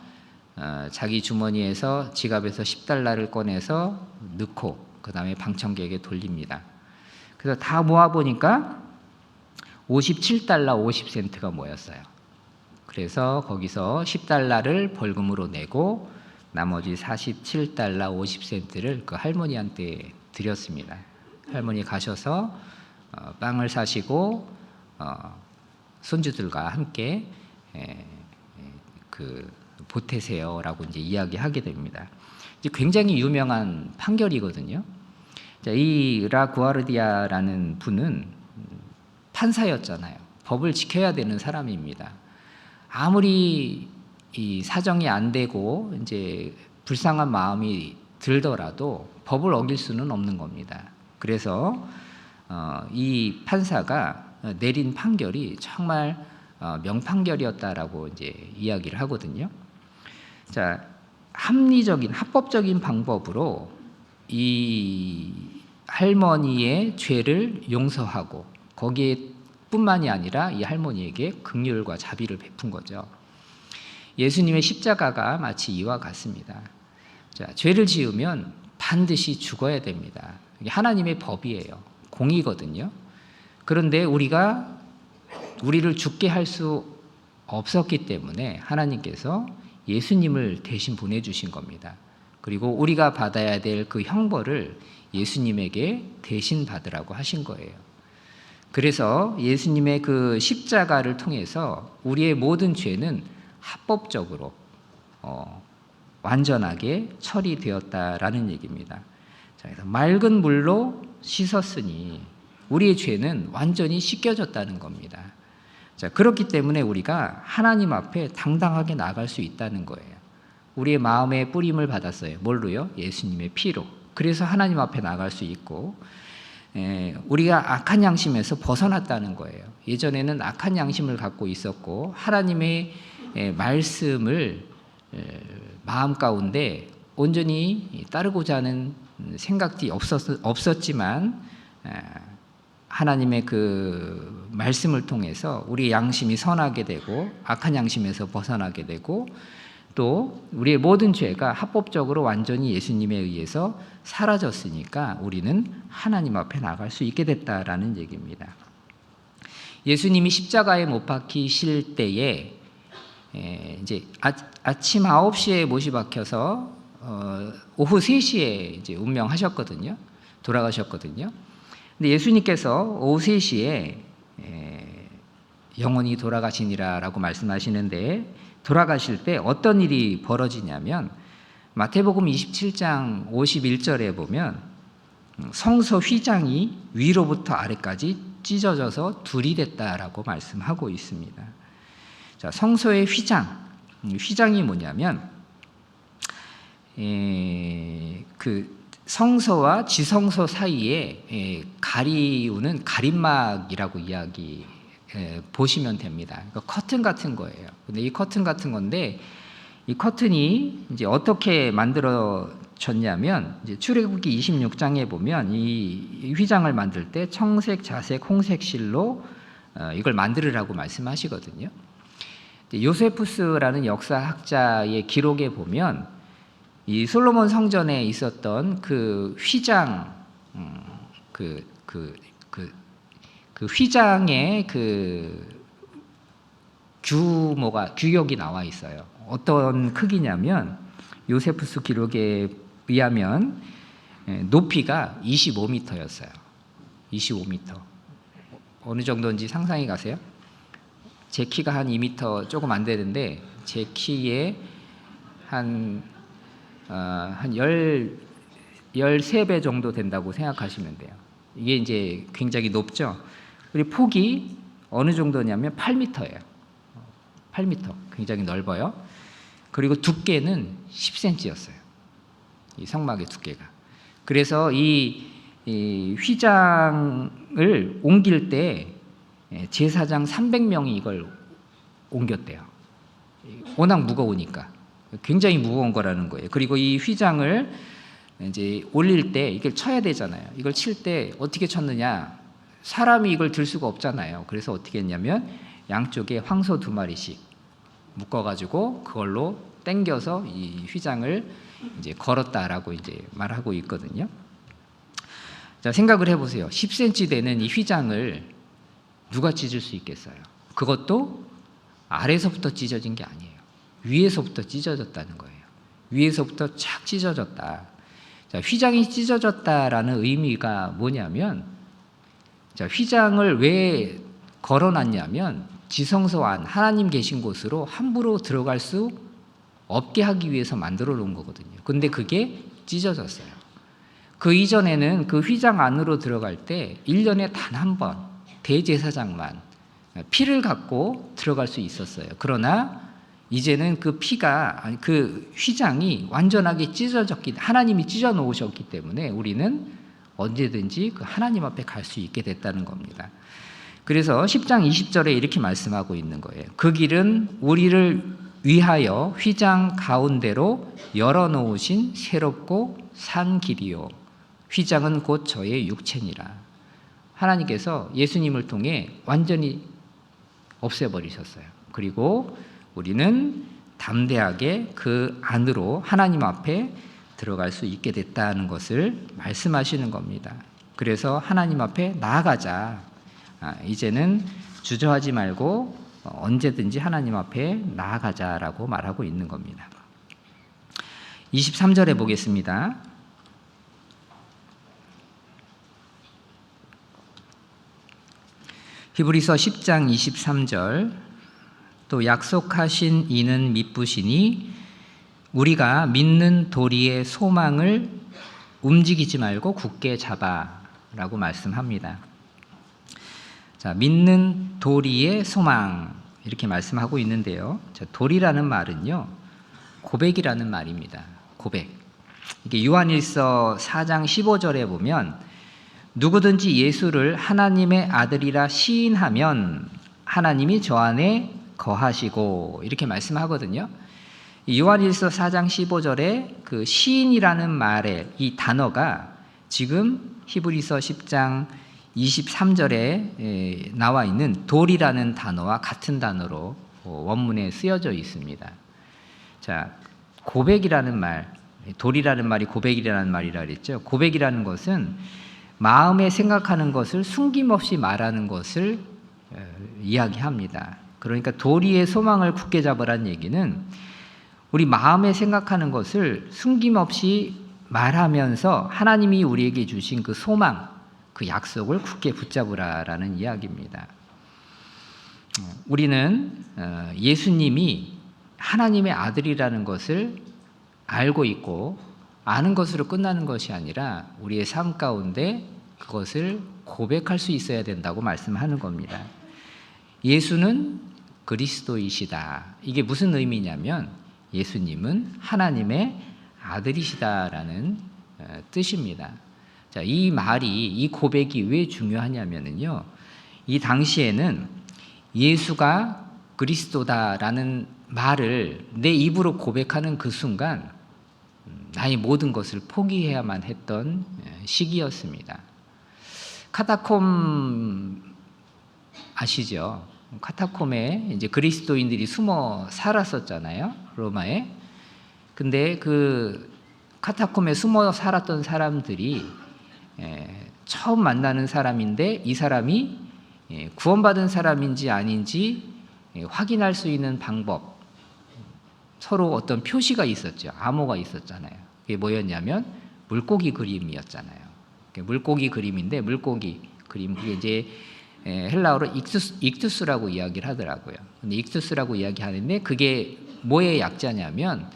자기 주머니에서 지갑에서 10달러를 꺼내서 넣고 그 다음에 방청객에게 돌립니다. 그래서 다 모아보니까 57달러 50센트가 모였어요. 그래서 거기서 10달러를 벌금으로 내고 나머지 47달러 50센트를 그 할머니한테 드렸습니다. 할머니 가셔서 빵을 사시고 손주들과 함께 보태세요라고 이제 이야기하게 됩니다. 이제 굉장히 유명한 판결이거든요. 자, 이 라구아르디아라는 분은 판사였잖아요. 법을 지켜야 되는 사람입니다. 아무리 이 사정이 안 되고 이제 불쌍한 마음이 들더라도 법을 어길 수는 없는 겁니다. 그래서 이 판사가 내린 판결이 정말 명판결이었다라고 이제 이야기를 하거든요. 자, 합리적인 합법적인 방법으로 이 할머니의 죄를 용서하고 거기에 뿐만이 아니라 이 할머니에게 긍휼과 자비를 베푼 거죠. 예수님의 십자가가 마치 이와 같습니다. 자, 죄를 지으면 반드시 죽어야 됩니다. 이게 하나님의 법이에요. 공의거든요. 그런데 우리를 죽게 할 수 없었기 때문에 하나님께서 예수님을 대신 보내주신 겁니다. 그리고 우리가 받아야 될 그 형벌을 예수님에게 대신 받으라고 하신 거예요. 그래서 예수님의 그 십자가를 통해서 우리의 모든 죄는 합법적으로 완전하게 처리되었다라는 얘기입니다. 자, 그래서 맑은 물로 씻었으니 우리의 죄는 완전히 씻겨졌다는 겁니다. 자, 그렇기 때문에 우리가 하나님 앞에 당당하게 나아갈 수 있다는 거예요. 우리의 마음에 뿌림을 받았어요. 뭘로요? 예수님의 피로. 그래서 하나님 앞에 나아갈 수 있고, 우리가 악한 양심에서 벗어났다는 거예요. 예전에는 악한 양심을 갖고 있었고 하나님의 말씀을 마음 가운데 온전히 따르고자 하는 생각이 없었지만 하나님의 그 말씀을 통해서 우리의 양심이 선하게 되고 악한 양심에서 벗어나게 되고 또 우리의 모든 죄가 합법적으로 완전히 예수님에 의해서 사라졌으니까 우리는 하나님 앞에 나갈 수 있게 됐다라는 얘기입니다. 예수님이 십자가에 못 박히실 때에 이제 아침 9시에 못이 박혀서 오후 3시에 이제 운명하셨거든요. 돌아가셨거든요. 근데 예수님께서 오후 3시에 영원히 돌아가시니라라고 말씀하시는데 돌아가실 때 어떤 일이 벌어지냐면 마태복음 27장 51절에 보면 성소 휘장이 위로부터 아래까지 찢어져서 둘이 됐다라고 말씀하고 있습니다. 자, 성소의 휘장이 뭐냐면 그 성소와 지성소 사이에 가리우는 가림막이라고 보시면 됩니다. 그러니까 커튼 같은 거예요. 근데 이 커튼 같은 건데 이 커튼이 이제 어떻게 만들어졌냐면 이제 출애굽기 26장에 보면 이 휘장을 만들 때 청색, 자색, 홍색 실로 이걸 만들으라고 말씀하시거든요. 요세푸스라는 역사학자의 기록에 보면 이 솔로몬 성전에 있었던 그 휘장 그 휘장의 그 규격이 나와 있어요. 어떤 크기냐면 요세푸스 기록에 의하면 높이가 25m였어요. 25m. 어느 정도인지 상상이 가세요? 제 키가 한 2m 조금 안 되는데 제 키에 한 13배 정도 된다고 생각하시면 돼요. 이게 이제 굉장히 높죠. 그리고 폭이 어느 정도냐면 8m예요. 8m. 굉장히 넓어요. 그리고 두께는 10cm였어요. 이 성막의 두께가. 그래서 이 휘장을 옮길 때 제사장 300명이 이걸 옮겼대요. 워낙 무거우니까. 굉장히 무거운 거라는 거예요. 그리고 이 휘장을 이제 올릴 때 이걸 쳐야 되잖아요. 이걸 칠 때 어떻게 쳤느냐? 사람이 이걸 들 수가 없잖아요. 그래서 어떻게 했냐면 양쪽에 황소 2마리씩 묶어가지고 그걸로 당겨서 이 휘장을 이제 걸었다라고 이제 말하고 있거든요. 자, 생각을 해보세요. 10cm 되는 이 휘장을 누가 찢을 수 있겠어요? 그것도 아래서부터 찢어진 게 아니에요. 위에서부터 찢어졌다는 거예요. 위에서부터 착 찢어졌다. 자, 휘장이 찢어졌다라는 의미가 뭐냐면, 자, 휘장을 왜 걸어놨냐면 지성소 안 하나님 계신 곳으로 함부로 들어갈 수 없게 하기 위해서 만들어 놓은 거거든요. 근데 그게 찢어졌어요. 그 이전에는 그 휘장 안으로 들어갈 때 1년에 단 한 번 대제사장만 피를 갖고 들어갈 수 있었어요. 그러나 이제는 그 피가, 그 휘장이 완전하게 하나님이 찢어 놓으셨기 때문에 우리는 언제든지 그 하나님 앞에 갈 수 있게 됐다는 겁니다. 그래서 10장 20절에 이렇게 말씀하고 있는 거예요. 그 길은 우리를 위하여 휘장 가운데로 열어놓으신 새롭고 산 길이요. 휘장은 곧 저의 육체니라. 하나님께서 예수님을 통해 완전히 없애버리셨어요. 그리고 우리는 담대하게 그 안으로 하나님 앞에 들어갈 수 있게 됐다는 것을 말씀하시는 겁니다. 그래서 하나님 앞에 나아가자. 이제는 주저하지 말고 언제든지 하나님 앞에 나아가자라고 말하고 있는 겁니다. 23절에 보겠습니다. 히브리서 10장 23절 또 약속하신 이는 미쁘시니 우리가 믿는 도리의 소망을 움직이지 말고 굳게 잡아라고 말씀합니다. 자, 믿는 도리의 소망 이렇게 말씀하고 있는데요. 자, 도리라는 말은요, 고백이라는 말입니다. 고백. 이게 요한일서 4장 15절에 보면 누구든지 예수를 하나님의 아들이라 시인하면 하나님이 저 안에 거하시고 이렇게 말씀하거든요. 요한일서 4장 15절에 그 시인이라는 말의 이 단어가 지금 히브리서 10장 23절에 나와 있는 돌이라는 단어와 같은 단어로 원문에 쓰여져 있습니다. 자, 고백이라는 말, 돌이라는 말이 고백이라는 말이라 그랬죠. 고백이라는 것은 마음에 생각하는 것을 숨김없이 말하는 것을 이야기합니다. 그러니까 도리의 소망을 굳게 잡으라는 얘기는 우리 마음에 생각하는 것을 숨김없이 말하면서 하나님이 우리에게 주신 그 소망, 그 약속을 굳게 붙잡으라라는 이야기입니다. 우리는 예수님이 하나님의 아들이라는 것을 알고 있고 아는 것으로 끝나는 것이 아니라 우리의 삶 가운데 그것을 고백할 수 있어야 된다고 말씀하는 겁니다. 예수는 그리스도이시다. 이게 무슨 의미냐면 예수님은 하나님의 아들이시다라는 뜻입니다. 자, 이 말이, 이 고백이 왜 중요하냐면요. 이 당시에는 예수가 그리스도다라는 말을 내 입으로 고백하는 그 순간 나의 모든 것을 포기해야만 했던 시기였습니다. 카타콤 아시죠? 카타콤에 이제 그리스도인들이 숨어 살았었잖아요. 로마에. 근데 그 카타콤에 숨어 살았던 사람들이 처음 만나는 사람인데 이 사람이 구원받은 사람인지 아닌지 확인할 수 있는 방법, 서로 어떤 표시가 있었죠. 암호가 있었잖아요. 그게 뭐였냐면 물고기 그림이었잖아요. 물고기 그림인데 물고기 그림, 그게 이제 헬라어로 익투스라고 이야기를 하더라고요. 근데 익투스라고 이야기하는데 그게 뭐의 약자냐면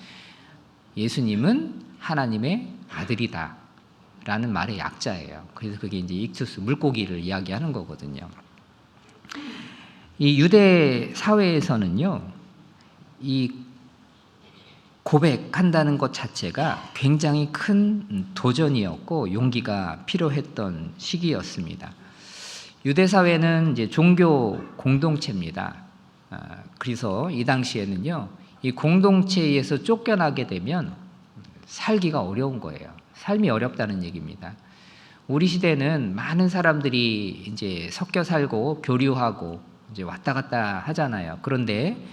예수님은 하나님의 아들이다 라는 말의 약자예요. 그래서 그게 이제 익투스, 물고기를 이야기하는 거거든요. 이 유대 사회에서는요, 이 고백한다는 것 자체가 굉장히 큰 도전이었고 용기가 필요했던 시기였습니다. 유대 사회는 이제 종교 공동체입니다. 그래서 이 당시에는요, 이 공동체에서 쫓겨나게 되면 살기가 어려운 거예요. 삶이 어렵다는 얘기입니다. 우리 시대는 많은 사람들이 이제 섞여 살고 교류하고 이제 왔다 갔다 하잖아요. 그런데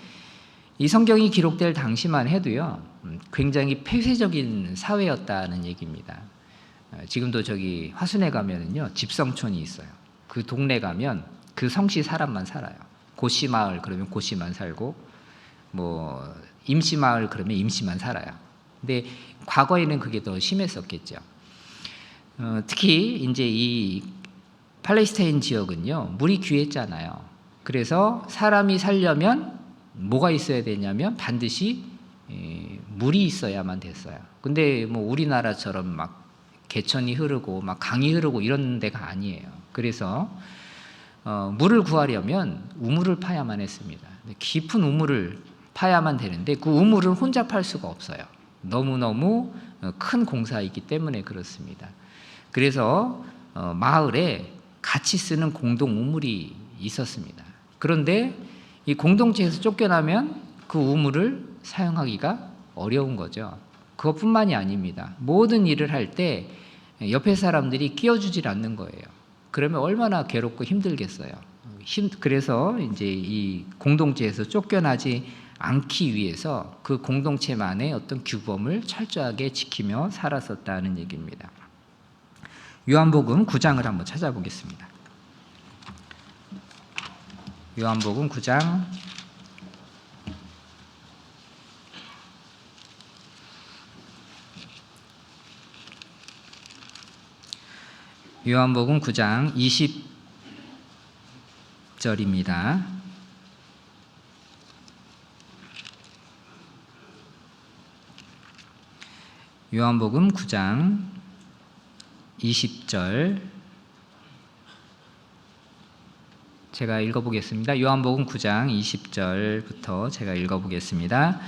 이 성경이 기록될 당시만 해도요, 굉장히 폐쇄적인 사회였다는 얘기입니다. 지금도 저기 화순에 가면은요, 집성촌이 있어요. 그 동네 가면 그 성씨 사람만 살아요. 고씨 마을 그러면 고씨만 살고, 뭐 임씨 마을 그러면 임씨만 살아요. 근데 과거에는 그게 더 심했었겠죠. 특히 이제 이 팔레스타인 지역은요, 물이 귀했잖아요. 그래서 사람이 살려면 뭐가 있어야 되냐면 반드시 물이 있어야만 됐어요. 근데 뭐 우리나라처럼 막 개천이 흐르고 막 강이 흐르고 이런 데가 아니에요. 그래서 물을 구하려면 우물을 파야만 했습니다. 깊은 우물을 파야만 되는데 그 우물을 혼자 팔 수가 없어요. 너무너무 큰 공사이기 때문에 그렇습니다. 그래서 마을에 같이 쓰는 공동 우물이 있었습니다. 그런데 이 공동체에서 쫓겨나면 그 우물을 사용하기가 어려운 거죠. 그것뿐만이 아닙니다. 모든 일을 할 때 옆에 사람들이 끼워주질 않는 거예요. 그러면 얼마나 괴롭고 힘들겠어요. 그래서 이제 이 공동체에서 쫓겨나지 않기 위해서 그 공동체만의 어떤 규범을 철저하게 지키며 살았었다는 얘기입니다. 요한복음 9장을 한번 찾아보겠습니다. 요한복음 9장 20절입니다. 요한복음 9장 20절 제가 읽어보겠습니다. 요한복음 9장 20절부터 제가 읽어보겠습니다.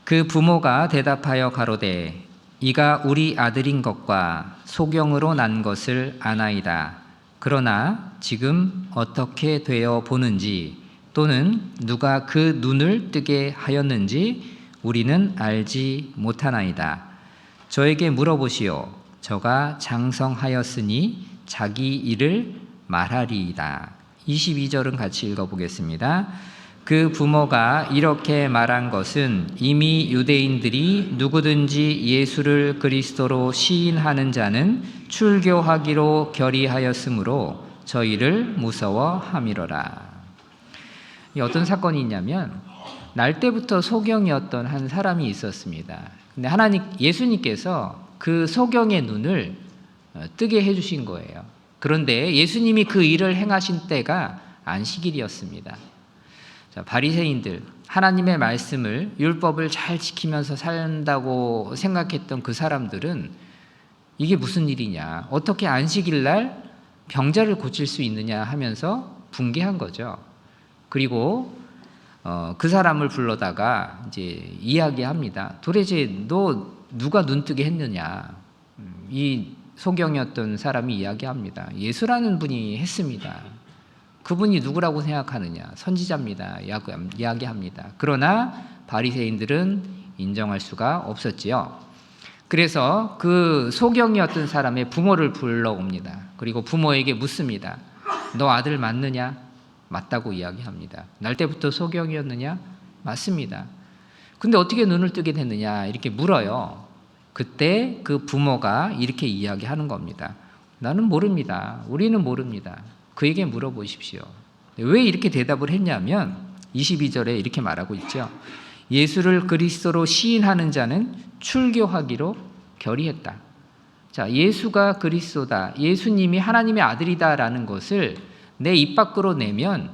그 부모가 대답하여 가로되 이가 우리 아들인 것과 소경으로 난 것을 아나이다. 그러나 지금 어떻게 되어 보는지 또는 누가 그 눈을 뜨게 하였는지 우리는 알지 못하나이다. 저에게 물어보시오. 저가 장성하였으니 자기 일을 말하리이다. 22절은 같이 읽어보겠습니다. 그 부모가 이렇게 말한 것은 이미 유대인들이 누구든지 예수를 그리스도로 시인하는 자는 출교하기로 결의하였으므로 저희를 무서워함이로라. 어떤 사건이 있냐면 날 때부터 소경이었던 한 사람이 있었습니다. 근데 예수님께서 그 소경의 눈을 뜨게 해주신 거예요. 그런데 예수님이 그 일을 행하신 때가 안식일이었습니다. 바리새인들, 하나님의 말씀을 율법을 잘 지키면서 산다고 생각했던 그 사람들은 이게 무슨 일이냐, 어떻게 안식일 날 병자를 고칠 수 있느냐 하면서 분개한 거죠. 그리고 그 사람을 불러다가 이제 이야기합니다. 도대체 너 누가 눈뜨게 했느냐? 이 소경이었던 사람이 이야기합니다. 예수라는 분이 했습니다. 그분이 누구라고 생각하느냐? 선지자입니다. 이야기합니다. 그러나 바리새인들은 인정할 수가 없었지요. 그래서 그 소경이었던 사람의 부모를 불러옵니다. 그리고 부모에게 묻습니다. 너 아들 맞느냐? 맞다고 이야기합니다. 날 때부터 소경이었느냐? 맞습니다. 근데 어떻게 눈을 뜨게 됐느냐? 이렇게 물어요. 그때 그 부모가 이렇게 이야기하는 겁니다. 나는 모릅니다. 우리는 모릅니다. 그에게 물어보십시오. 왜 이렇게 대답을 했냐면 22절에 이렇게 말하고 있죠. 예수를 그리스도로 시인하는 자는 출교하기로 결의했다. 자, 예수가 그리스도다. 예수님이 하나님의 아들이다라는 것을 내 입 밖으로 내면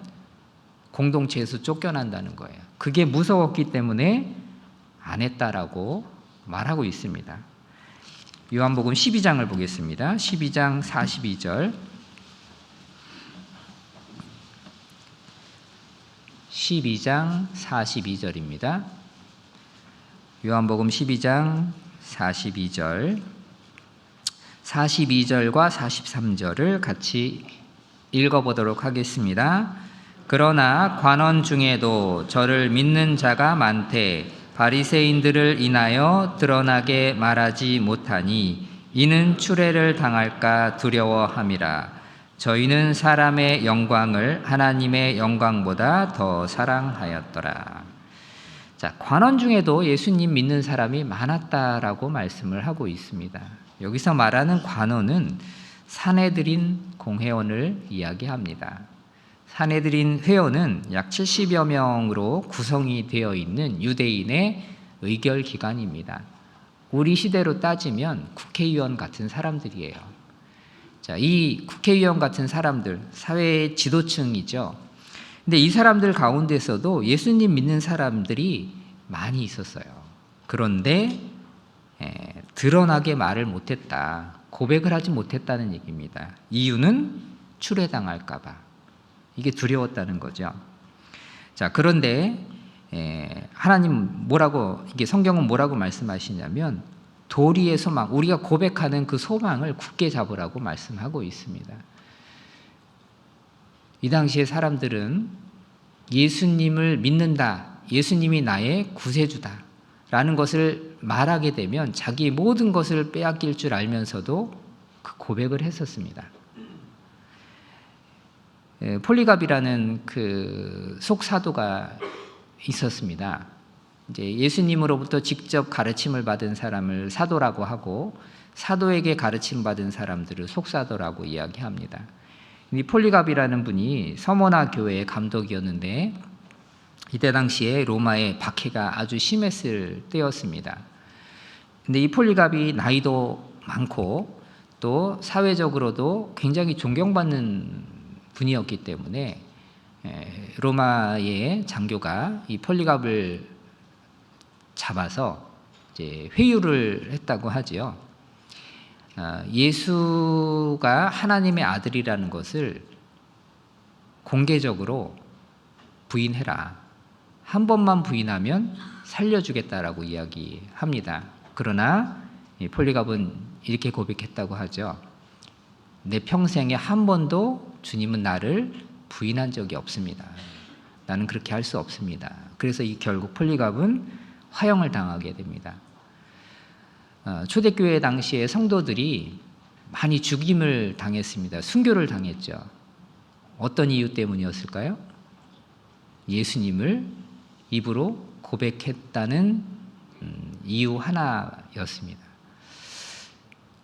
공동체에서 쫓겨난다는 거예요. 그게 무서웠기 때문에 안 했다라고 말하고 있습니다. 요한복음 12장을 보겠습니다. 12장 42절. 12장 42절입니다. 요한복음 12장 42절, 42절과 43절을 같이 읽어보도록 하겠습니다. 그러나 관원 중에도 저를 믿는 자가 많되 바리새인들을 인하여 드러나게 말하지 못하니 이는 추례를 당할까 두려워함이라. 저희는 사람의 영광을 하나님의 영광보다 더 사랑하였더라. 자, 관원 중에도 예수님 믿는 사람이 많았다라고 말씀을 하고 있습니다. 여기서 말하는 관원은 산헤드린 공회원을 이야기합니다. 산헤드린 회원은 약 70여 명으로 구성이 되어 있는 유대인의 의결 기관입니다. 우리 시대로 따지면 국회의원 같은 사람들이에요. 자, 이 국회의원 같은 사람들, 사회의 지도층이죠. 근데 이 사람들 가운데서도 예수님 믿는 사람들이 많이 있었어요. 그런데 드러나게 말을 못했다. 고백을 하지 못했다는 얘기입니다. 이유는 추례당할까 봐. 이게 두려웠다는 거죠. 자, 그런데 하나님 이게 성경은 뭐라고 말씀하시냐면 도리의 소망, 우리가 고백하는 그 소망을 굳게 잡으라고 말씀하고 있습니다. 이 당시에 사람들은 예수님을 믿는다, 예수님이 나의 구세주다 라는 것을 말하게 되면 자기의 모든 것을 빼앗길 줄 알면서도 그 고백을 했었습니다. 폴리갑이라는 그 속사도가 있었습니다. 이제 예수님으로부터 직접 가르침을 받은 사람을 사도라고 하고 사도에게 가르침 받은 사람들을 속사도라고 이야기합니다. 이 폴리갑이라는 분이 서머나 교회의 감독이었는데 이때 당시에 로마의 박해가 아주 심했을 때였습니다. 근데 이 폴리갑이 나이도 많고 또 사회적으로도 굉장히 존경받는 분이었기 때문에 로마의 장교가 이 폴리갑을 잡아서 이제 회유를 했다고 하지요. 예수가 하나님의 아들이라는 것을 공개적으로 부인해라. 한 번만 부인하면 살려주겠다라고 이야기합니다. 그러나 폴리갑은 이렇게 고백했다고 하죠. 내 평생에 한 번도 주님은 나를 부인한 적이 없습니다. 나는 그렇게 할 수 없습니다. 그래서 결국 폴리갑은 화형을 당하게 됩니다. 초대교회 당시에 성도들이 많이 죽임을 당했습니다. 순교를 당했죠. 어떤 이유 때문이었을까요? 예수님을 입으로 고백했다는 이유 하나였습니다.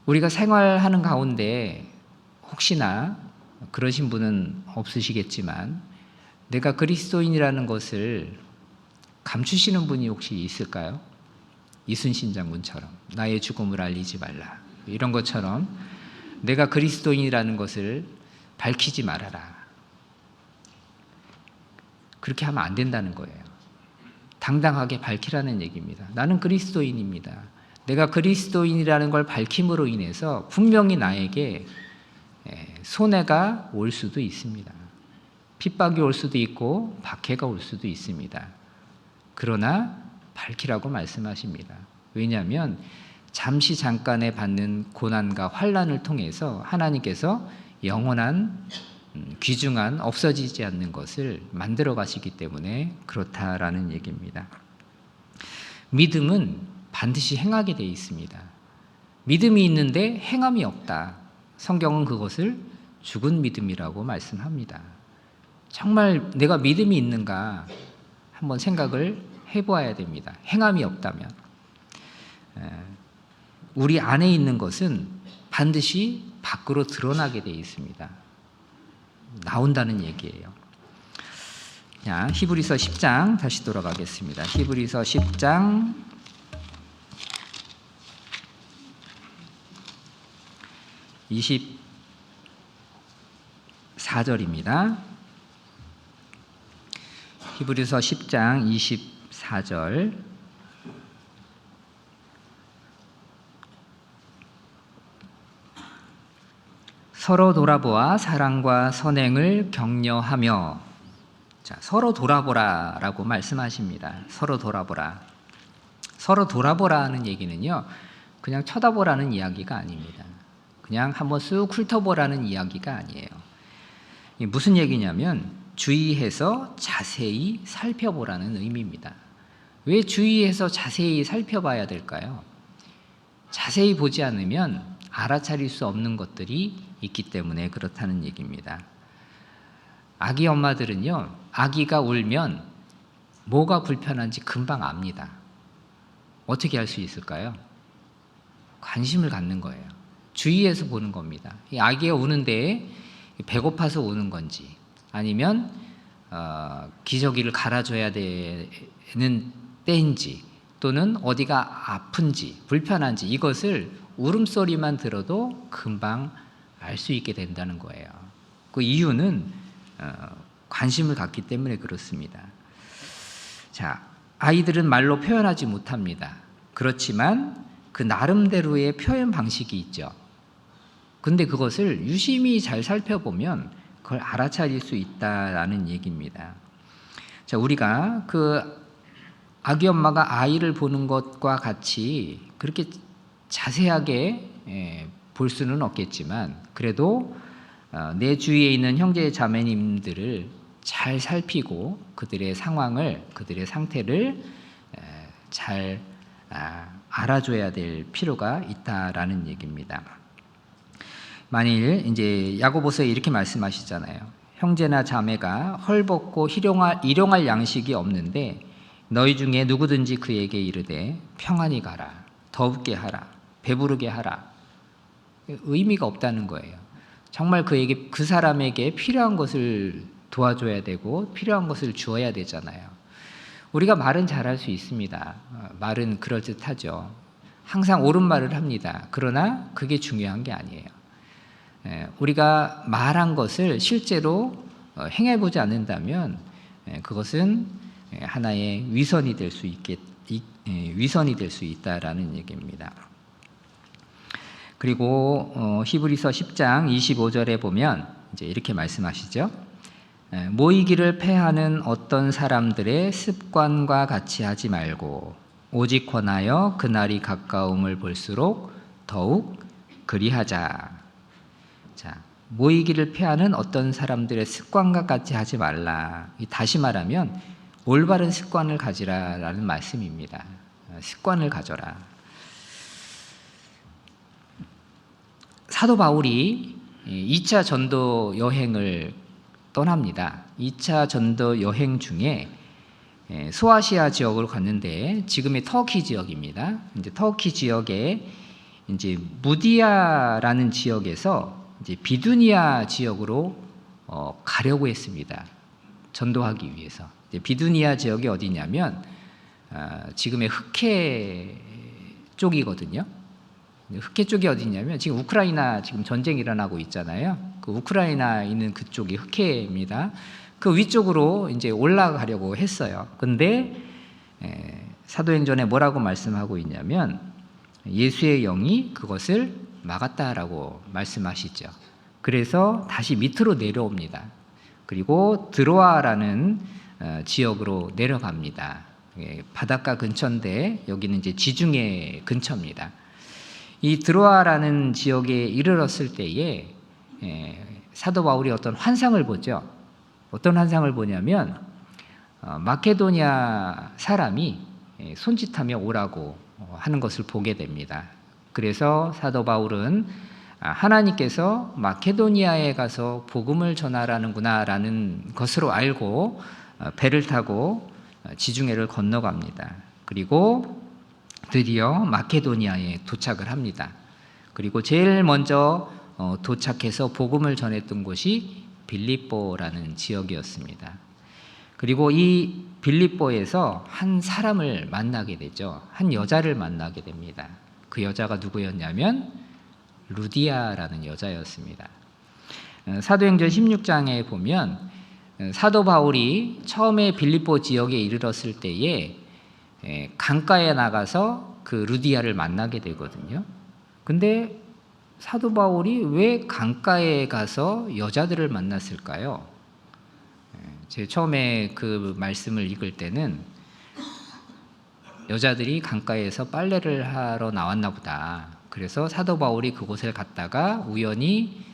우리가 생활하는 가운데 혹시나 그러신 분은 없으시겠지만 내가 그리스도인이라는 것을 감추시는 분이 혹시 있을까요? 이순신 장군처럼 나의 죽음을 알리지 말라, 이런 것처럼 내가 그리스도인이라는 것을 밝히지 말아라. 그렇게 하면 안 된다는 거예요. 당당하게 밝히라는 얘기입니다. 나는 그리스도인입니다. 내가 그리스도인이라는 걸 밝힘으로 인해서 분명히 나에게 손해가 올 수도 있습니다. 핍박이 올 수도 있고 박해가 올 수도 있습니다. 그러나 밝히라고 말씀하십니다. 왜냐하면 잠시 잠깐에 받는 고난과 환난을 통해서 하나님께서 영원한 귀중한 없어지지 않는 것을 만들어 가시기 때문에 그렇다라는 얘기입니다. 믿음은 반드시 행하게 되어 있습니다. 믿음이 있는데 행함이 없다. 성경은 그것을 죽은 믿음이라고 말씀합니다. 정말 내가 믿음이 있는가 한번 생각을 해보아야 됩니다. 행함이 없다면. 우리 안에 있는 것은 반드시 밖으로 드러나게 되어 있습니다. 나온다는 얘기예요. 자, 히브리서 10장 다시 돌아가겠습니다. 히브리서 10장 24절입니다. 히브리서 10장 24절. 서로 돌아보아 사랑과 선행을 격려하며. 자, 서로 돌아보라라고 말씀하십니다. 서로 돌아보라. 서로 돌아보라는 얘기는요, 그냥 쳐다보라는 이야기가 아닙니다. 그냥 한번 쑥 훑어보라는 이야기가 아니에요. 무슨 얘기냐면 주의해서 자세히 살펴보라는 의미입니다. 왜 주의해서 자세히 살펴봐야 될까요? 자세히 보지 않으면 알아차릴 수 없는 것들이 있기 때문에 그렇다는 얘기입니다. 아기 엄마들은요, 아기가 울면 뭐가 불편한지 금방 압니다. 어떻게 알 수 있을까요? 관심을 갖는 거예요. 주의해서 보는 겁니다. 이 아기가 우는데 배고파서 우는 건지, 아니면 기저귀를 갈아줘야 되는 때인지, 또는 어디가 아픈지 불편한지, 이것을 울음소리만 들어도 금방 알 수 있게 된다는 거예요. 그 이유는 관심을 갖기 때문에 그렇습니다. 자, 아이들은 말로 표현하지 못합니다. 그렇지만 그 나름대로의 표현 방식이 있죠. 근데 그것을 유심히 잘 살펴보면 그걸 알아차릴 수 있다라는 얘기입니다. 자, 우리가 그 아기 엄마가 아이를 보는 것과 같이 그렇게 자세하게 볼 수는 없겠지만 그래도 내 주위에 있는 형제 자매님들을 잘 살피고 그들의 상황을, 그들의 상태를 잘 알아줘야 될 필요가 있다라는 얘기입니다. 만일 이제 야고보서에 이렇게 말씀하시잖아요. 형제나 자매가 헐벗고 일용할 양식이 없는데 너희 중에 누구든지 그에게 이르되 평안히 가라, 더웁게 하라, 배부르게 하라. 의미가 없다는 거예요. 정말 그 사람에게 필요한 것을 도와줘야 되고 필요한 것을 주어야 되잖아요. 우리가 말은 잘할 수 있습니다. 말은 그럴듯하죠. 항상 옳은 말을 합니다. 그러나 그게 중요한 게 아니에요. 우리가 말한 것을 실제로 행해보지 않는다면 그것은 하나의 위선이 될 수 있다라는 얘기입니다. 그리고 히브리서 10장 25절에 보면 이제 이렇게 말씀하시죠. 모이기를 패하는 어떤 사람들의 습관과 같이 하지 말고 오직 권하여 그날이 가까움을 볼수록 더욱 그리하자. 자, 모이기를 패하는 어떤 사람들의 습관과 같이 하지 말라. 다시 말하면 올바른 습관을 가지라라는 말씀입니다. 습관을 가져라. 사도 바울이 2차 전도 여행을 떠납니다. 2차 전도 여행 중에 소아시아 지역으로 갔는데 지금의 터키 지역입니다. 이제 터키 지역에 이제 무디아라는 지역에서 이제 비두니아 지역으로 가려고 했습니다. 전도하기 위해서. 이제 비두니아 지역이 어디냐면 지금의 흑해 쪽이거든요. 흑해 쪽이 어디냐면 지금 우크라이나 지금 전쟁이 일어나고 있잖아요. 그 우크라이나 있는 그쪽이 흑해입니다. 그 위쪽으로 이제 올라가려고 했어요. 근데 사도행전에 뭐라고 말씀하고 있냐면 예수의 영이 그것을 막았다라고 말씀하시죠. 그래서 다시 밑으로 내려옵니다. 그리고 드로아라는 지역으로 내려갑니다. 바닷가 근처인데 여기는 이제 지중해 근처입니다. 이 드로아라는 지역에 이르렀을 때에 사도 바울이 어떤 환상을 보죠. 어떤 환상을 보냐면 마케도니아 사람이 손짓하며 오라고 하는 것을 보게 됩니다. 그래서 사도 바울은 하나님께서 마케도니아에 가서 복음을 전하라는구나라는 것으로 알고 배를 타고 지중해를 건너갑니다. 그리고 드디어 마케도니아에 도착을 합니다. 그리고 제일 먼저 도착해서 복음을 전했던 곳이 빌립보라는 지역이었습니다. 그리고 이 빌립보에서 한 사람을 만나게 되죠. 한 여자를 만나게 됩니다. 그 여자가 누구였냐면 루디아라는 여자였습니다. 사도행전 16장에 보면 사도 바울이 처음에 빌립보 지역에 이르렀을 때에 강가에 나가서 그 루디아를 만나게 되거든요. 근데 사도 바울이 왜 강가에 가서 여자들을 만났을까요? 제 처음에 그 말씀을 읽을 때는 여자들이 강가에서 빨래를 하러 나왔나 보다. 그래서 사도 바울이 그곳에 갔다가 우연히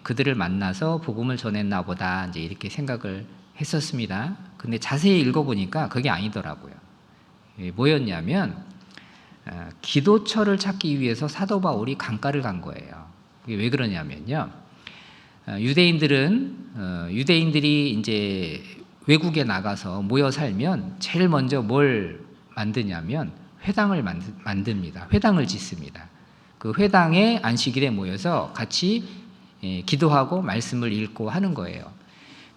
그들을 만나서 복음을 전했나 보다. 이제 이렇게 생각을 했었습니다. 근데 자세히 읽어보니까 그게 아니더라고요. 뭐였냐면 기도처를 찾기 위해서 사도 바울이 강가를 간 거예요. 이게 왜 그러냐면요. 유대인들이 이제 외국에 나가서 모여 살면 제일 먼저 뭘 만드냐면 회당을 만듭니다. 회당을 짓습니다. 그 회당에 안식일에 모여서 같이 기도하고 말씀을 읽고 하는 거예요.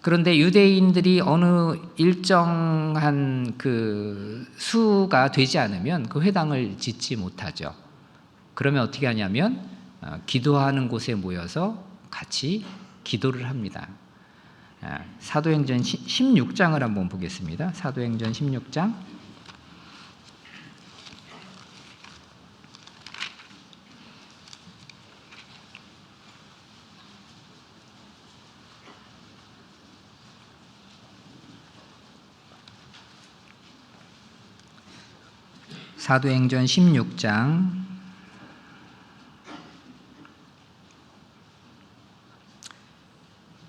그런데 유대인들이 어느 일정한 그 수가 되지 않으면 그 회당을 짓지 못하죠. 그러면 어떻게 하냐면 기도하는 곳에 모여서 같이 기도를 합니다. 사도행전 16장을 한번 보겠습니다. 사도행전 16장 사도행전 16장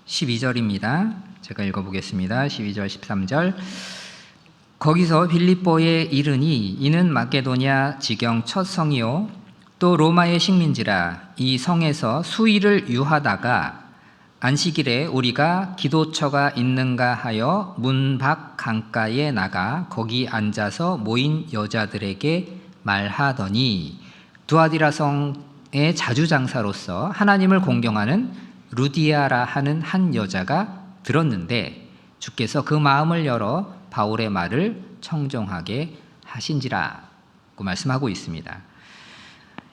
12절입니다. 제가 읽어보겠습니다. 12절 13절. 거기서 빌립보에 이르니 이는 마게도냐 지경 첫 성이요 또 로마의 식민지라. 이 성에서 수일을 유하다가 안식일에 우리가 기도처가 있는가 하여 문 밖 강가에 나가 거기 앉아서 모인 여자들에게 말하더니 두아디라 성의 자주장사로서 하나님을 공경하는 루디아라 하는 한 여자가 들었는데 주께서 그 마음을 열어 바울의 말을 청종하게 하신지라고 말씀하고 있습니다.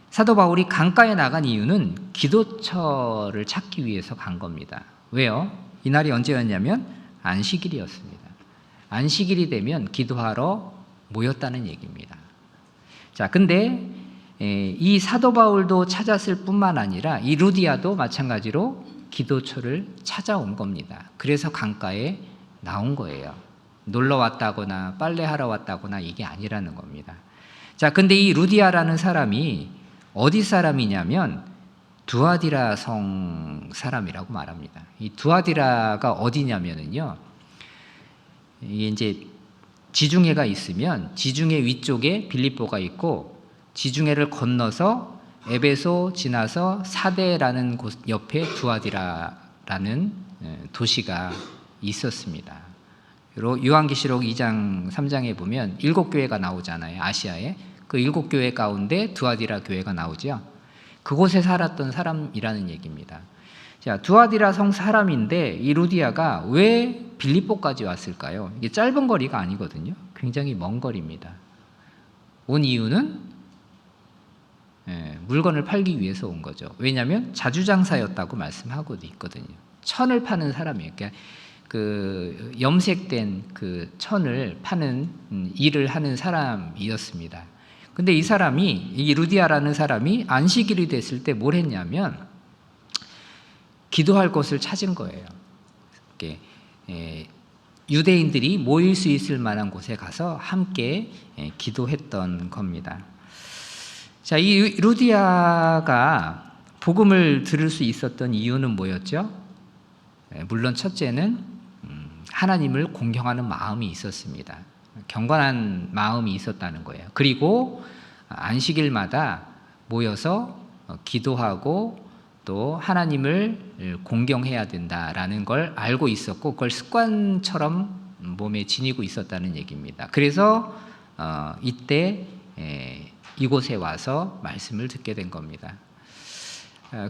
사도 바울이 강가에 나간 이유는 기도처를 찾기 위해서 간 겁니다. 왜요? 이날이 언제였냐면 안식일이었습니다. 안식일이 되면 기도하러 모였다는 얘기입니다. 자, 근데 이 사도 바울도 찾았을 뿐만 아니라 이 루디아도 마찬가지로 기도처를 찾아온 겁니다. 그래서 강가에 나온 거예요. 놀러 왔다거나 빨래하러 왔다거나 이게 아니라는 겁니다. 자, 근데 이 루디아라는 사람이 어디 사람이냐면 두아디라 성 사람이라고 말합니다. 이 두아디라가 어디냐면은요, 이게 이제 지중해가 있으면 지중해 위쪽에 빌립보가 있고 지중해를 건너서 에베소 지나서 사데라는 곳 옆에 두아디라라는 도시가 있었습니다. 요한계시록 2장 3장에 보면 7교회가 나오잖아요. 아시아에. 그 7교회 가운데 두아디라 교회가 나오죠. 그곳에 살았던 사람이라는 얘기입니다. 자, 두아디라 성 사람인데 이 루디아가 왜 빌립보까지 왔을까요? 이게 짧은 거리가 아니거든요. 굉장히 먼 거리입니다. 온 이유는 물건을 팔기 위해서 온 거죠. 왜냐하면 자주장사였다고 말씀하고 있거든요. 천을 파는 사람이에요. 그러니까 그 염색된 그 천을 파는 일을 하는 사람이었습니다. 근데 이 사람이, 이 루디아라는 사람이 안식일이 됐을 때 뭘 했냐면 기도할 곳을 찾은 거예요. 유대인들이 모일 수 있을 만한 곳에 가서 함께 기도했던 겁니다. 자, 이 루디아가 복음을 들을 수 있었던 이유는 뭐였죠? 물론 첫째는 하나님을 공경하는 마음이 있었습니다. 경건한 마음이 있었다는 거예요. 그리고 안식일마다 모여서 기도하고 또 하나님을 공경해야 된다라는 걸 알고 있었고 그걸 습관처럼 몸에 지니고 있었다는 얘기입니다. 그래서 이때 이곳에 와서 말씀을 듣게 된 겁니다.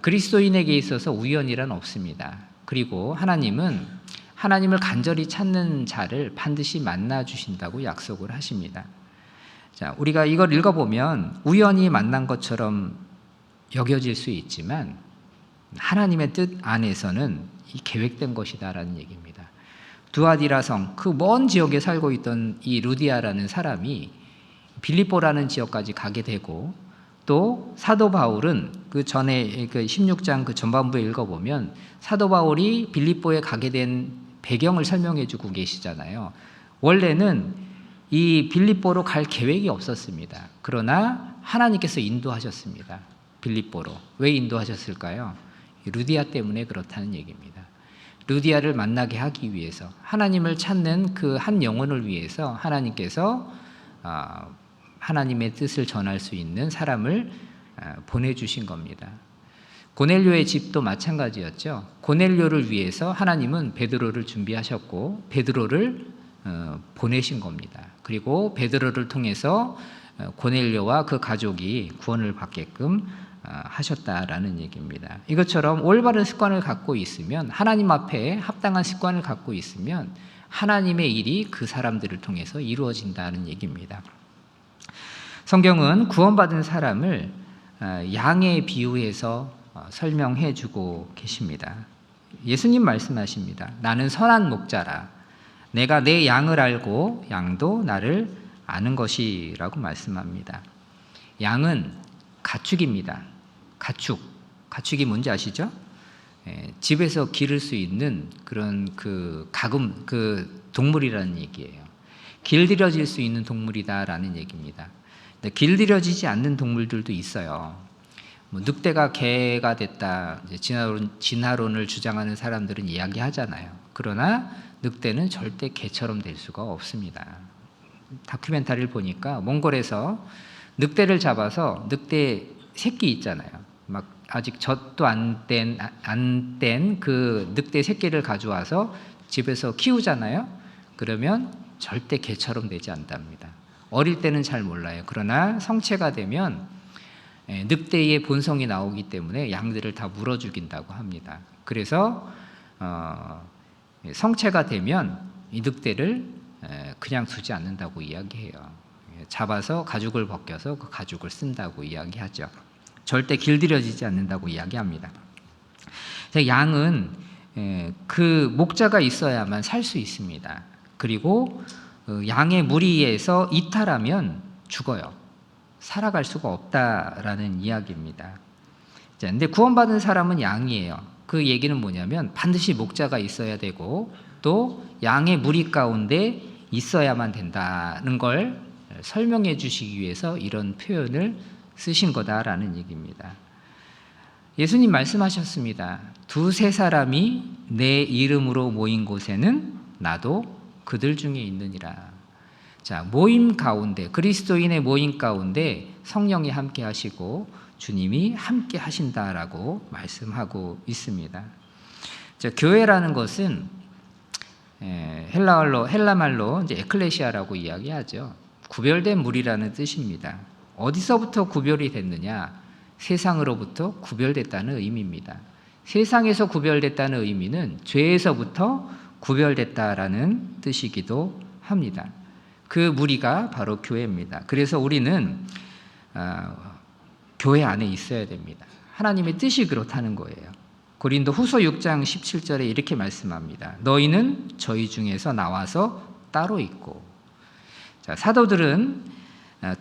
그리스도인에게 있어서 우연이란 없습니다. 그리고 하나님은 하나님을 간절히 찾는 자를 반드시 만나 주신다고 약속을 하십니다. 자, 우리가 이걸 읽어보면 우연히 만난 것처럼 여겨질 수 있지만 하나님의 뜻 안에서는 이 계획된 것이다라는 얘기입니다. 두아디라 성, 그 먼 지역에 살고 있던 이 루디아라는 사람이 빌립보라는 지역까지 가게 되고 또 사도 바울은 그 전에 그 16장 그 전반부에 읽어보면 사도 바울이 빌립보에 가게 된 배경을 설명해 주고 계시잖아요. 원래는 이 빌립보로 갈 계획이 없었습니다. 그러나 하나님께서 인도하셨습니다. 빌립보로. 왜 인도하셨을까요? 루디아 때문에 그렇다는 얘기입니다. 루디아를 만나게 하기 위해서, 하나님을 찾는 그 한 영혼을 위해서 하나님께서 하나님의 뜻을 전할 수 있는 사람을 보내주신 겁니다. 고넬료의 집도 마찬가지였죠. 고넬료를 위해서 하나님은 베드로를 준비하셨고 베드로를 보내신 겁니다. 그리고 베드로를 통해서 고넬료와 그 가족이 구원을 받게끔 하셨다라는 얘기입니다. 이것처럼 올바른 습관을 갖고 있으면, 하나님 앞에 합당한 습관을 갖고 있으면 하나님의 일이 그 사람들을 통해서 이루어진다는 얘기입니다. 성경은 구원받은 사람을 양에 비유해서 설명해 주고 계십니다. 예수님 말씀하십니다. 나는 선한 목자라. 내가 내 양을 알고 양도 나를 아는 것이라고 말씀합니다. 양은 가축입니다. 가축이 뭔지 아시죠? 집에서 기를 수 있는 그런 그 동물이라는 얘기예요. 길들여질 수 있는 동물이다라는 얘기입니다. 근데 길들여지지 않는 동물들도 있어요. 뭐 늑대가 개가 됐다, 이제 진화론을 주장하는 사람들은 이야기하잖아요. 그러나 늑대는 절대 개처럼 될 수가 없습니다. 다큐멘터리를 보니까 몽골에서 늑대를 잡아서 늑대 새끼 있잖아요. 막 아직 젖도 안 뗀 그 늑대 새끼를 가져와서 집에서 키우잖아요. 그러면 절대 개처럼 되지 않답니다. 어릴 때는 잘 몰라요. 그러나 성체가 되면 늑대의 본성이 나오기 때문에 양들을 다 물어 죽인다고 합니다. 그래서 성체가 되면 이 늑대를 그냥 두지 않는다고 이야기해요. 잡아서 가죽을 벗겨서 그 가죽을 쓴다고 이야기하죠. 절대 길들여지지 않는다고 이야기합니다. 양은 그 목자가 있어야만 살 수 있습니다. 그리고 양의 무리에서 이탈하면 죽어요. 살아갈 수가 없다라는 이야기입니다. 근데 구원받은 사람은 양이에요. 그 얘기는 뭐냐면 반드시 목자가 있어야 되고 또 양의 무리 가운데 있어야만 된다는 걸 설명해 주시기 위해서 이런 표현을 쓰신 거다라는 얘기입니다. 예수님 말씀하셨습니다. 두세 사람이 내 이름으로 모인 곳에는 나도 그들 중에 있느니라. 자, 모임 가운데, 그리스도인의 모임 가운데 성령이 함께 하시고 주님이 함께 하신다라고 말씀하고 있습니다. 자, 교회라는 것은 헬라말로 이제 에클레시아라고 이야기하죠. 구별된 무리라는 뜻입니다. 어디서부터 구별이 됐느냐? 세상으로부터 구별됐다는 의미입니다. 세상에서 구별됐다는 의미는 죄에서부터 구별됐다라는 뜻이기도 합니다. 그 무리가 바로 교회입니다. 그래서 우리는 교회 안에 있어야 됩니다. 하나님의 뜻이 그렇다는 거예요. 고린도 후서 6장 17절에 이렇게 말씀합니다. 너희는 저희 중에서 나와서 따로 있고. 자, 사도들은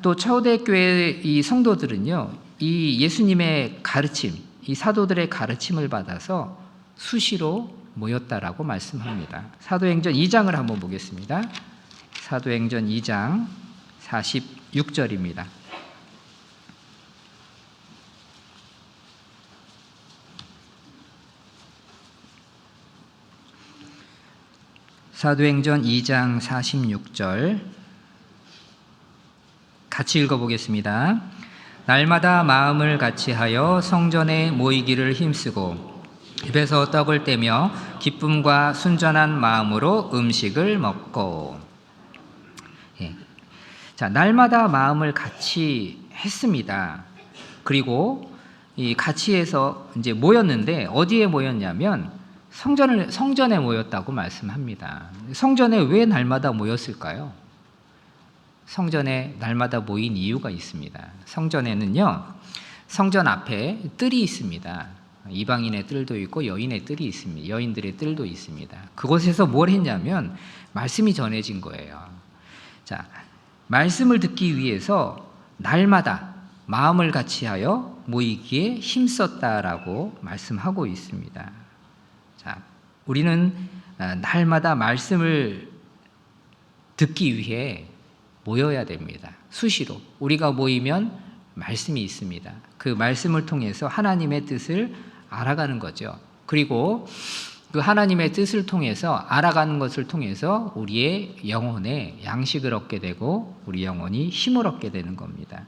또 초대교회 이 성도들은요, 이 예수님의 가르침, 이 사도들의 가르침을 받아서 수시로 모였다라고 말씀합니다. 사도행전 2장을 한번 보겠습니다. 사도행전 2장 46절입니다. 사도행전 2장 46절 같이 읽어보겠습니다. 날마다 마음을 같이하여 성전에 모이기를 힘쓰고 입에서 떡을 떼며 기쁨과 순전한 마음으로 음식을 먹고. 자, 날마다 마음을 같이 했습니다. 그리고 이 같이 해서 이제 모였는데 어디에 모였냐면 성전에 모였다고 말씀합니다. 성전에 왜 날마다 모였을까요? 성전에 날마다 모인 이유가 있습니다. 성전에는요, 성전 앞에 뜰이 있습니다. 이방인의 뜰도 있고 여인의 뜰이 있습니다. 여인들의 뜰도 있습니다. 그곳에서 뭘 했냐면 말씀이 전해진 거예요. 자, 말씀을 듣기 위해서 날마다 마음을 같이하여 모이기에 힘썼다라고 말씀하고 있습니다. 자, 우리는 날마다 말씀을 듣기 위해 모여야 됩니다. 수시로 우리가 모이면 말씀이 있습니다. 그 말씀을 통해서 하나님의 뜻을 알아가는 거죠. 그리고 그 하나님의 뜻을 통해서 알아가는 것을 통해서 우리의 영혼에 양식을 얻게 되고 우리 영혼이 힘을 얻게 되는 겁니다.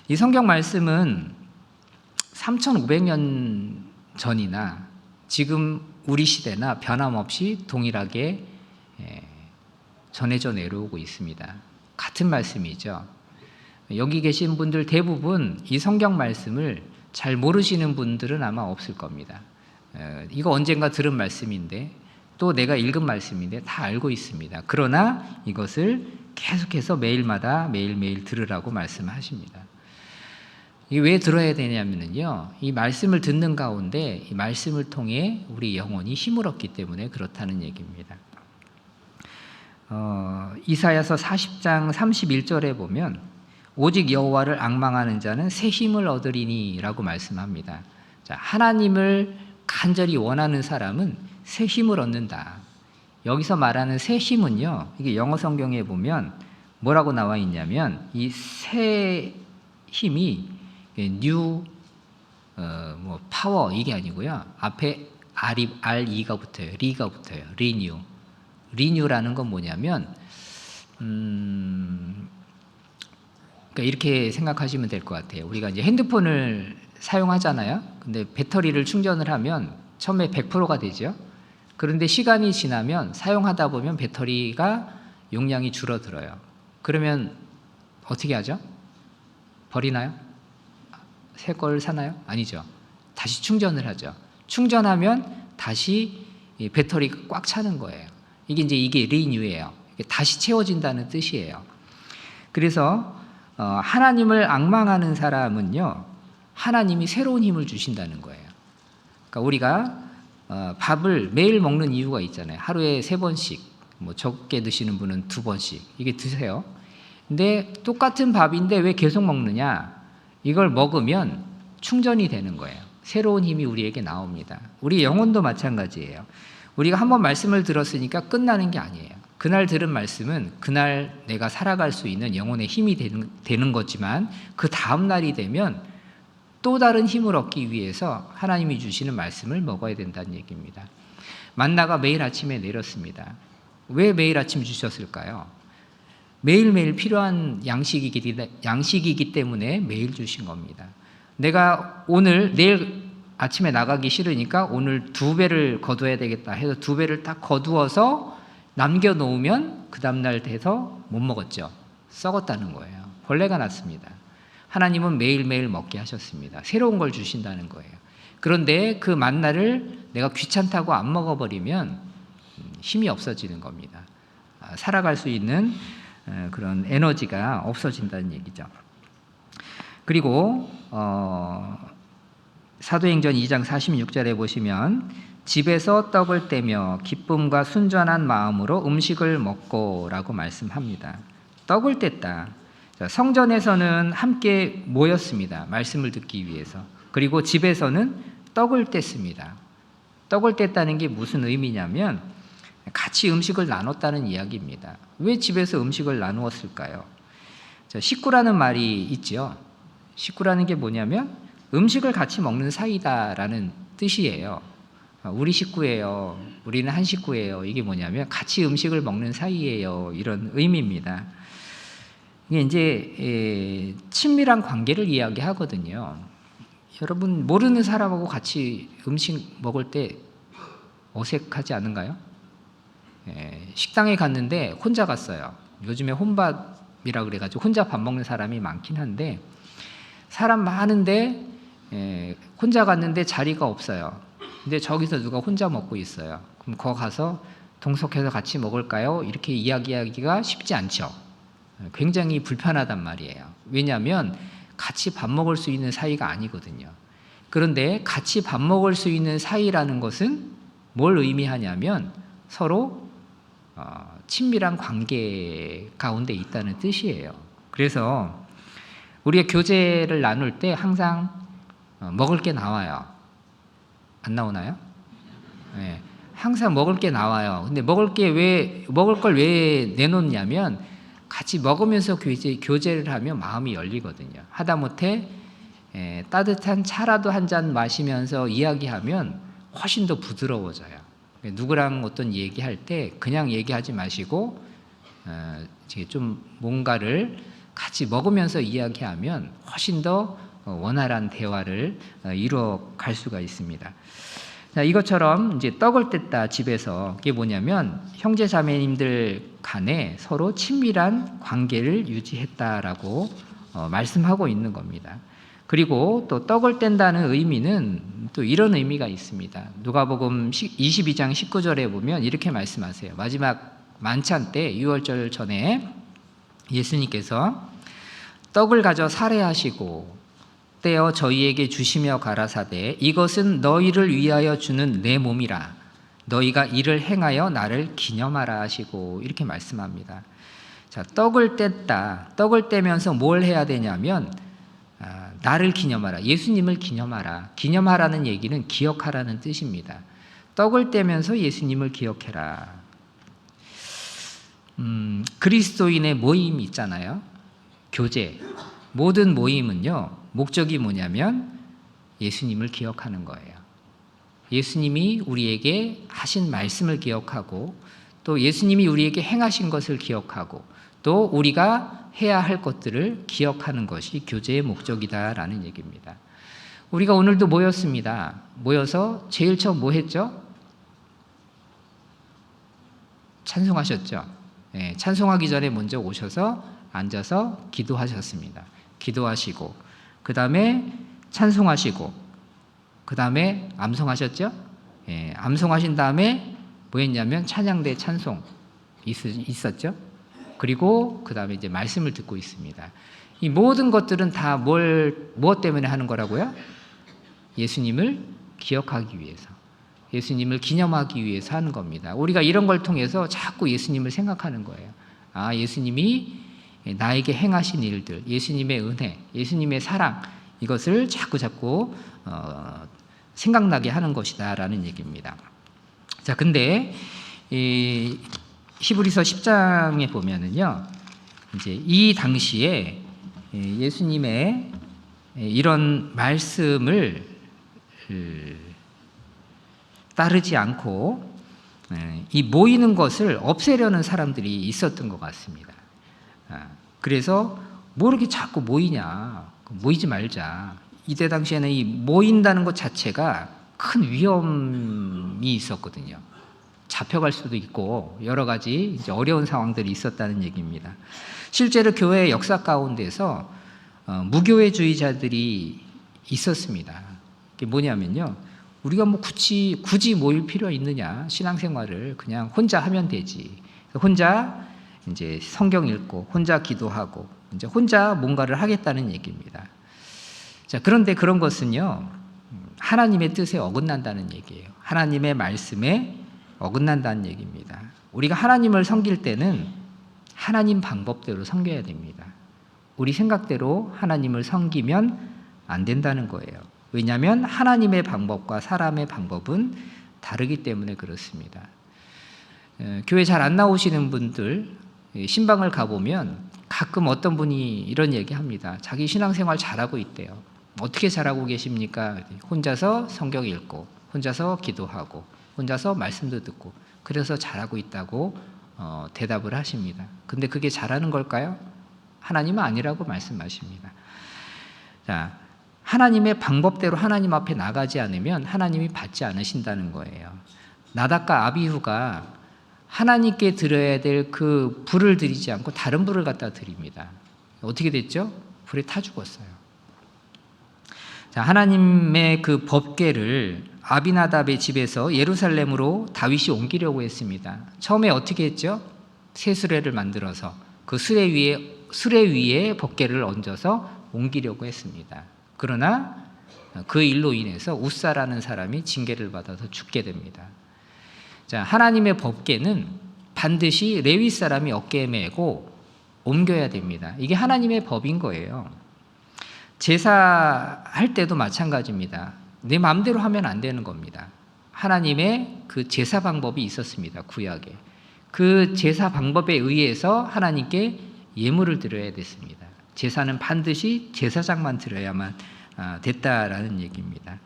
이 성경 말씀은 3,500년 전이나 지금 우리 시대나 변함없이 동일하게 전해져 내려오고 있습니다. 같은 말씀이죠. 여기 계신 분들 대부분 이 성경 말씀을 잘 모르시는 분들은 아마 없을 겁니다. 이거 언젠가 들은 말씀인데 또 내가 읽은 말씀인데 다 알고 있습니다. 그러나 이것을 계속해서 매일마다 매일매일 들으라고 말씀하십니다. 이게 왜 들어야 되냐면요, 이 말씀을 듣는 가운데 이 말씀을 통해 우리 영혼이 힘을 얻기 때문에 그렇다는 얘기입니다. 이사야서 40장 31절에 보면 오직 여호와를 앙망하는 자는 새 힘을 얻으리니라고 말씀합니다. 자, 하나님을 간절히 원하는 사람은 새 힘을 얻는다. 여기서 말하는 새 힘은요, 이게 영어 성경에 보면 뭐라고 나와 있냐면 이 새 힘이 뉴 뭐 파워 이게 아니고요. 앞에 RE가 붙어요. 리가 붙어요. 리뉴. 리뉴라는 건 뭐냐면 그러니까 이렇게 생각하시면 될 것 같아요. 우리가 이제 핸드폰을 사용하잖아요. 근데 배터리를 충전을 하면 처음에 100%가 되죠. 그런데 시간이 지나면 사용하다 보면 배터리가 용량이 줄어들어요. 그러면 어떻게 하죠? 버리나요? 새 걸 사나요? 아니죠. 다시 충전을 하죠. 충전하면 다시 배터리가 꽉 차는 거예요. 이게 리뉴예요. 다시 채워진다는 뜻이에요. 그래서 하나님을 앙망하는 사람은요, 하나님이 새로운 힘을 주신다는 거예요. 그러니까 우리가 밥을 매일 먹는 이유가 있잖아요. 하루에 3번씩, 뭐 적게 드시는 분은 2번씩 이게 드세요. 근데 똑같은 밥인데 왜 계속 먹느냐? 이걸 먹으면 충전이 되는 거예요. 새로운 힘이 우리에게 나옵니다. 우리 영혼도 마찬가지예요. 우리가 한번 말씀을 들었으니까 끝나는 게 아니에요. 그날 들은 말씀은 그날 내가 살아갈 수 있는 영혼의 힘이 되는 거지만 그 다음 날이 되면 또 다른 힘을 얻기 위해서 하나님이 주시는 말씀을 먹어야 된다는 얘기입니다. 만나가 매일 아침에 내렸습니다. 왜 매일 아침 주셨을까요? 매일매일 필요한 양식이기 때문에 매일 주신 겁니다. 내가 내일 아침에 나가기 싫으니까 오늘 2배를 거두어야 되겠다 해서 2배를 딱 거두어서 남겨놓으면 그 다음날 돼서 못 먹었죠. 썩었다는 거예요. 벌레가 났습니다. 하나님은 매일매일 먹게 하셨습니다. 새로운 걸 주신다는 거예요. 그런데 그 만나를 내가 귀찮다고 안 먹어버리면 힘이 없어지는 겁니다. 살아갈 수 있는 그런 에너지가 없어진다는 얘기죠. 그리고 사도행전 2장 46절에 보시면 집에서 떡을 떼며 기쁨과 순전한 마음으로 음식을 먹고 라고 말씀합니다. 떡을 뗐다. 성전에서는 함께 모였습니다. 말씀을 듣기 위해서. 그리고 집에서는 떡을 뗐습니다. 떡을 뗐다는 게 무슨 의미냐면 같이 음식을 나눴다는 이야기입니다. 왜 집에서 음식을 나누었을까요? 식구라는 말이 있죠. 식구라는 게 뭐냐면 음식을 같이 먹는 사이다라는 뜻이에요. 우리 식구예요. 우리는 한 식구예요. 이게 뭐냐면 같이 음식을 먹는 사이예요. 이런 의미입니다. 이게 이제 친밀한 관계를 이야기하거든요. 여러분 모르는 사람하고 같이 음식 먹을 때 어색하지 않은가요? 식당에 갔는데 혼자 갔어요. 요즘에 혼밥이라 그래가지고 혼자 밥 먹는 사람이 많긴 한데 사람 많은데 혼자 갔는데 자리가 없어요. 근데 저기서 누가 혼자 먹고 있어요. 그럼 거기 가서 동석해서 같이 먹을까요? 이렇게 이야기하기가 쉽지 않죠. 굉장히 불편하단 말이에요. 왜냐하면 같이 밥 먹을 수 있는 사이가 아니거든요. 그런데 같이 밥 먹을 수 있는 사이라는 것은 뭘 의미하냐면 서로 친밀한 관계 가운데 있다는 뜻이에요. 그래서 우리가 교제를 나눌 때 항상 먹을 게 나와요. 안 나오나요? 네, 항상 먹을 게 나와요. 근데 먹을 걸 왜 내놓냐면 같이 먹으면서 교제를 하면 마음이 열리거든요. 하다못해 따뜻한 차라도 한 잔 마시면서 이야기하면 훨씬 더 부드러워져요. 누구랑 어떤 얘기할 때 그냥 얘기하지 마시고 좀 뭔가를 같이 먹으면서 이야기하면 훨씬 더 원활한 대화를 이루어 갈 수가 있습니다. 자, 이것처럼 이제 떡을 뗐다 집에서 그게 뭐냐면 형제 자매님들 간에 서로 친밀한 관계를 유지했다라고 말씀하고 있는 겁니다. 그리고 또 떡을 뗀다는 의미는 또 이런 의미가 있습니다. 누가복음 22장 19절에 보면 이렇게 말씀하세요. 마지막 만찬 때 유월절 전에 예수님께서 떡을 가져 살해하시고 떼어 저희에게 주시며 가라사대 이것은 너희를 위하여 주는 내 몸이라 너희가 이를 행하여 나를 기념하라 하시고 이렇게 말씀합니다. 자, 떡을 뗐다. 떡을 떼면서 뭘 해야 되냐면 나를 기념하라. 예수님을 기념하라. 기념하라는 얘기는 기억하라는 뜻입니다. 떡을 떼면서 예수님을 기억해라. 그리스도인의 모임이 있잖아요. 교제. 모든 모임은요, 목적이 뭐냐면 예수님을 기억하는 거예요. 예수님이 우리에게 하신 말씀을 기억하고, 또 예수님이 우리에게 행하신 것을 기억하고, 또 우리가 해야 할 것들을 기억하는 것이 교제의 목적이다라는 얘기입니다. 우리가 오늘도 모였습니다. 모여서 제일 처음 뭐 했죠? 찬송하셨죠? 네, 찬송하기 전에 먼저 오셔서 앉아서 기도하셨습니다. 기도하시고, 그 다음에 찬송하시고, 그 다음에 암송하셨죠? 예, 암송하신 다음에 뭐 했냐면 찬양대 찬송 있었죠? 그리고 그 다음에 이제 말씀을 듣고 있습니다. 이 모든 것들은 다 무엇 때문에 하는 거라고요? 예수님을 기억하기 위해서, 예수님을 기념하기 위해서 하는 겁니다. 우리가 이런 걸 통해서 자꾸 예수님을 생각하는 거예요. 아, 예수님이 나에게 행하신 일들, 예수님의 은혜, 예수님의 사랑, 이것을 자꾸 생각나게 하는 것이다 라는 얘기입니다. 자, 근데 이 히브리서 10장에 보면은요, 이제 이 당시에 예수님의 이런 말씀을 따르지 않고 이 모이는 것을 없애려는 사람들이 있었던 것 같습니다. 그래서 뭐 이렇게 자꾸 모이냐, 모이지 말자. 이때 당시에는 이 모인다는 것 자체가 큰 위험이 있었거든요. 잡혀갈 수도 있고 여러 가지 이제 어려운 상황들이 있었다는 얘기입니다. 실제로 교회의 역사 가운데서 무교회주의자들이 있었습니다. 그게 뭐냐면요, 우리가 뭐 굳이 모일 필요 있느냐, 신앙생활을 그냥 혼자 하면 되지. 혼자 이제 성경 읽고 혼자 기도하고 이제 혼자 뭔가를 하겠다는 얘기입니다. 자, 그런데 그런 것은요, 하나님의 뜻에 어긋난다는 얘기예요. 하나님의 말씀에 어긋난다는 얘기입니다. 우리가 하나님을 섬길 때는 하나님 방법대로 섬겨야 됩니다. 우리 생각대로 하나님을 섬기면 안 된다는 거예요. 왜냐하면 하나님의 방법과 사람의 방법은 다르기 때문에 그렇습니다. 교회 잘 안 나오시는 분들 신방을 가보면 가끔 어떤 분이 이런 얘기합니다. 자기 신앙생활 잘하고 있대요. 어떻게 잘하고 계십니까? 혼자서 성경 읽고 혼자서 기도하고 혼자서 말씀도 듣고 그래서 잘하고 있다고 대답을 하십니다. 근데 그게 잘하는 걸까요? 하나님은 아니라고 말씀하십니다. 자, 하나님의 방법대로 하나님 앞에 나가지 않으면 하나님이 받지 않으신다는 거예요. 나답과 아비후가 하나님께 드려야 될 그 불을 드리지 않고 다른 불을 갖다 드립니다. 어떻게 됐죠? 불에 타 죽었어요. 자, 하나님의 그 법궤를 아비나답의 집에서 예루살렘으로 다윗이 옮기려고 했습니다. 처음에 어떻게 했죠? 새 수레를 만들어서 그 수레 위에 법궤를 얹어서 옮기려고 했습니다. 그러나 그 일로 인해서 웃사라는 사람이 징계를 받아서 죽게 됩니다. 자, 하나님의 법궤는 반드시 레위 사람이 어깨에 메고 옮겨야 됩니다. 이게 하나님의 법인 거예요. 제사할 때도 마찬가지입니다. 내 마음대로 하면 안 되는 겁니다. 하나님의 그 제사 방법이 있었습니다. 구약에. 그 제사 방법에 의해서 하나님께 예물을 드려야 됐습니다. 제사는 반드시 제사장만 드려야만 됐다라는 얘기입니다.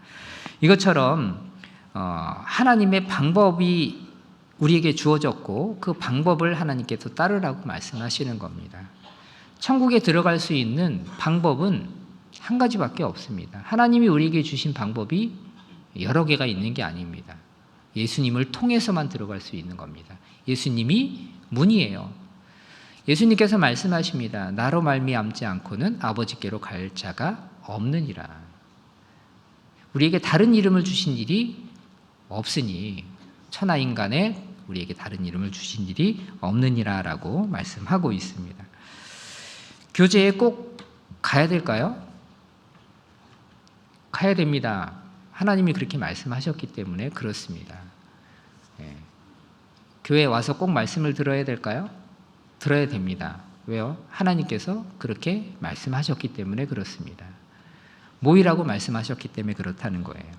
이것처럼 하나님의 방법이 우리에게 주어졌고 그 방법을 하나님께서 따르라고 말씀하시는 겁니다. 천국에 들어갈 수 있는 방법은 한 가지밖에 없습니다. 하나님이 우리에게 주신 방법이 여러 개가 있는 게 아닙니다. 예수님을 통해서만 들어갈 수 있는 겁니다. 예수님이 문이에요. 예수님께서 말씀하십니다. 나로 말미암지 않고는 아버지께로 갈 자가 없느니라. 우리에게 다른 이름을 주신 일이 없으니 천하인간에 우리에게 다른 이름을 주신 일이 없느니라 라고 말씀하고 있습니다. 교제에 꼭 가야 될까요? 가야 됩니다. 하나님이 그렇게 말씀하셨기 때문에 그렇습니다. 교회에 와서 꼭 말씀을 들어야 될까요? 들어야 됩니다. 왜요? 하나님께서 그렇게 말씀하셨기 때문에 그렇습니다. 모이라고 말씀하셨기 때문에 그렇다는 거예요.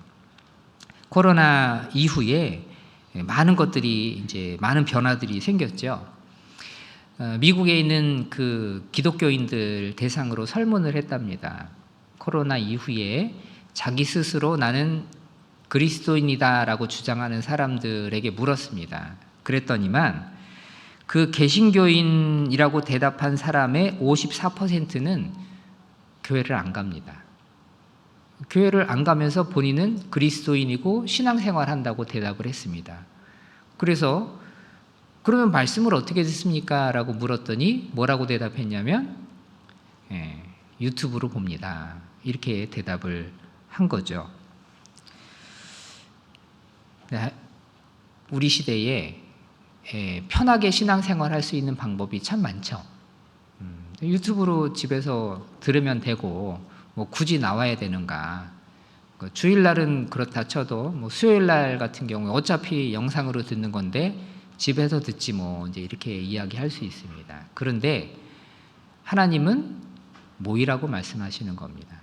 코로나 이후에 많은 것들이 이제 많은 변화들이 생겼죠. 미국에 있는 그 기독교인들 대상으로 설문을 했답니다. 코로나 이후에 자기 스스로 나는 그리스도인이다라고 주장하는 사람들에게 물었습니다. 그랬더니만 그 개신교인이라고 대답한 사람의 54%는 교회를 안 갑니다. 교회를 안 가면서 본인은 그리스도인이고 신앙생활한다고 대답을 했습니다. 그래서 그러면 말씀을 어떻게 듣습니까? 라고 물었더니 뭐라고 대답했냐면 유튜브로 봅니다. 이렇게 대답을 한 거죠. 우리 시대에 편하게 신앙생활할 수 있는 방법이 참 많죠. 유튜브로 집에서 들으면 되고 뭐 굳이 나와야 되는가. 주일날은 그렇다 쳐도 뭐 수요일날 같은 경우에 어차피 영상으로 듣는 건데 집에서 듣지 뭐 이제 이렇게 이야기할 수 있습니다. 그런데 하나님은 모이라고 말씀하시는 겁니다.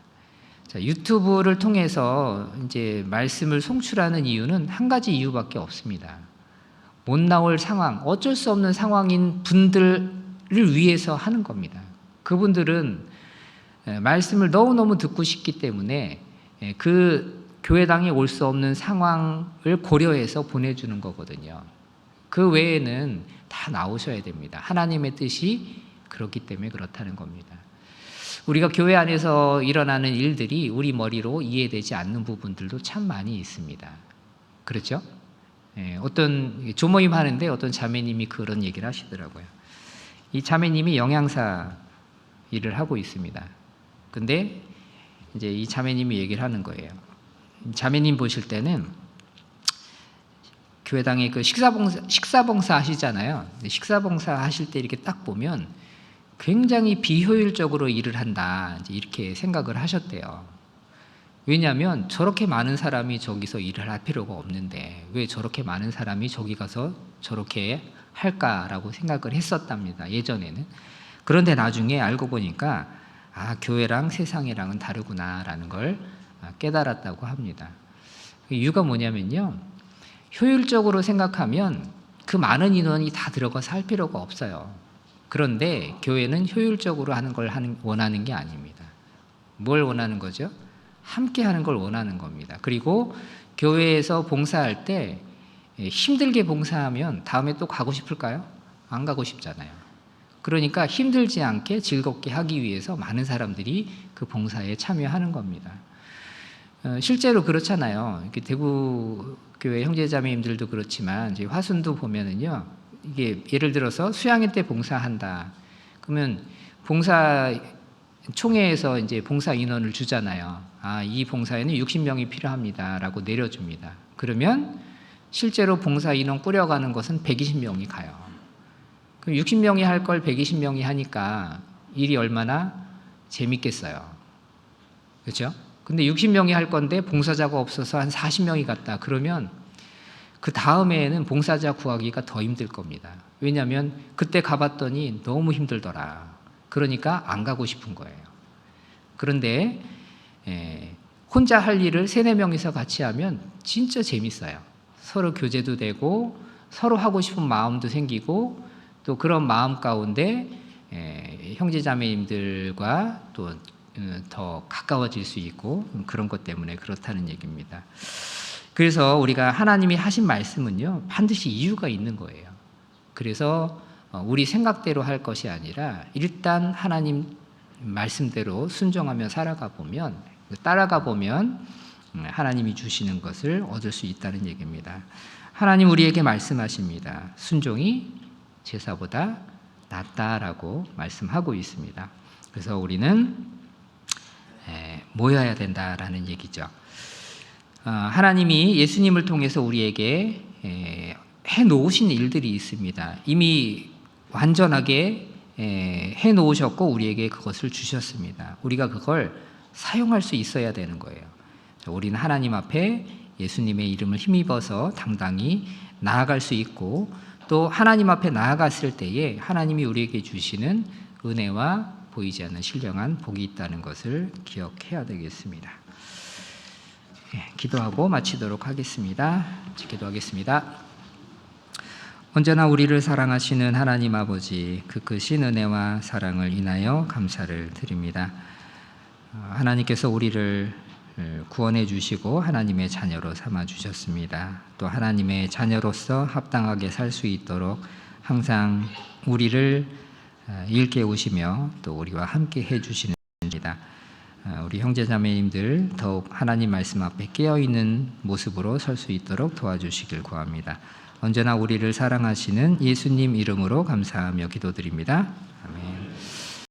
자, 유튜브를 통해서 이제 말씀을 송출하는 이유는 한 가지 이유밖에 없습니다. 못 나올 상황, 어쩔 수 없는 상황인 분들을 위해서 하는 겁니다. 그분들은 말씀을 너무너무 듣고 싶기 때문에 그 교회당에 올 수 없는 상황을 고려해서 보내주는 거거든요. 그 외에는 다 나오셔야 됩니다. 하나님의 뜻이 그렇기 때문에 그렇다는 겁니다. 우리가 교회 안에서 일어나는 일들이 우리 머리로 이해되지 않는 부분들도 참 많이 있습니다. 그렇죠? 어떤 조모임 하는데 어떤 자매님이 그런 얘기를 하시더라고요. 이 자매님이 영양사 일을 하고 있습니다. 근데 이제 이 자매님이 얘기를 하는 거예요. 자매님 보실 때는 교회당에 그 식사봉사 하시잖아요. 식사봉사 하실 때 이렇게 딱 보면 굉장히 비효율적으로 일을 한다. 이제 이렇게 생각을 하셨대요. 왜냐하면 저렇게 많은 사람이 저기서 일을 할 필요가 없는데 왜 저렇게 많은 사람이 저기 가서 저렇게 할까라고 생각을 했었답니다. 예전에는. 그런데 나중에 알고 보니까 교회랑 세상이랑은 다르구나라는 걸 깨달았다고 합니다. 이유가 뭐냐면요. 효율적으로 생각하면 그 많은 인원이 다 들어가서 할 필요가 없어요. 그런데 교회는 효율적으로 하는 걸 원하는 게 아닙니다. 뭘 원하는 거죠? 함께 하는 걸 원하는 겁니다. 그리고 교회에서 봉사할 때 힘들게 봉사하면 다음에 또 가고 싶을까요? 안 가고 싶잖아요. 그러니까 힘들지 않게 즐겁게 하기 위해서 많은 사람들이 그 봉사에 참여하는 겁니다. 실제로 그렇잖아요. 이렇게 대구 교회 형제자매님들도 그렇지만 이제 화순도 보면은요. 이게 예를 들어서 수양회 때 봉사한다. 그러면 봉사 총회에서 이제 봉사 인원을 주잖아요. 이 봉사에는 60명이 필요합니다라고 내려줍니다. 그러면 실제로 봉사 인원 꾸려가는 것은 120명이 가요. 그럼 60명이 할 걸 120명이 하니까 일이 얼마나 재밌겠어요. 그렇죠? 근데 60명이 할 건데 봉사자가 없어서 한 40명이 갔다. 그러면 그 다음에는 봉사자 구하기가 더 힘들 겁니다. 왜냐하면 그때 가봤더니 너무 힘들더라. 그러니까 안 가고 싶은 거예요. 그런데 혼자 할 일을 3-4명이서 같이 하면 진짜 재밌어요. 서로 교제도 되고 서로 하고 싶은 마음도 생기고 또 그런 마음 가운데 형제자매님들과 또 더 가까워질 수 있고 그런 것 때문에 그렇다는 얘기입니다. 그래서 우리가 하나님이 하신 말씀은요 반드시 이유가 있는 거예요. 그래서 우리 생각대로 할 것이 아니라 일단 하나님 말씀대로 순종하며 살아가 보면 따라가 보면 하나님이 주시는 것을 얻을 수 있다는 얘기입니다. 하나님 우리에게 말씀하십니다. 순종이 제사보다 낫다라고 말씀하고 있습니다. 그래서 우리는 모여야 된다라는 얘기죠. 하나님이 예수님을 통해서 우리에게 해놓으신 일들이 있습니다. 이미 완전하게 해놓으셨고 우리에게 그것을 주셨습니다. 우리가 그걸 사용할 수 있어야 되는 거예요. 우리는 하나님 앞에 예수님의 이름을 힘입어서 당당히 나아갈 수 있고 또 하나님 앞에 나아갔을 때에 하나님이 우리에게 주시는 은혜와 보이지 않는 신령한 복이 있다는 것을 기억해야 되겠습니다. 기도하고 마치도록 하겠습니다. 기도하겠습니다. 언제나 우리를 사랑하시는 하나님 아버지, 그 크신 은혜와 사랑을 인하여 감사를 드립니다. 하나님께서 우리를 구원해 주시고 하나님의 자녀로 삼아 주셨습니다. 또 하나님의 자녀로서 합당하게 살 수 있도록 항상 우리를 일깨우시며 또 우리와 함께 해 주시는 분입니다. 우리 형제자매님들 더욱 하나님 말씀 앞에 깨어있는 모습으로 설 수 있도록 도와주시길 구합니다. 언제나 우리를 사랑하시는 예수님 이름으로 감사하며 기도드립니다. 아멘.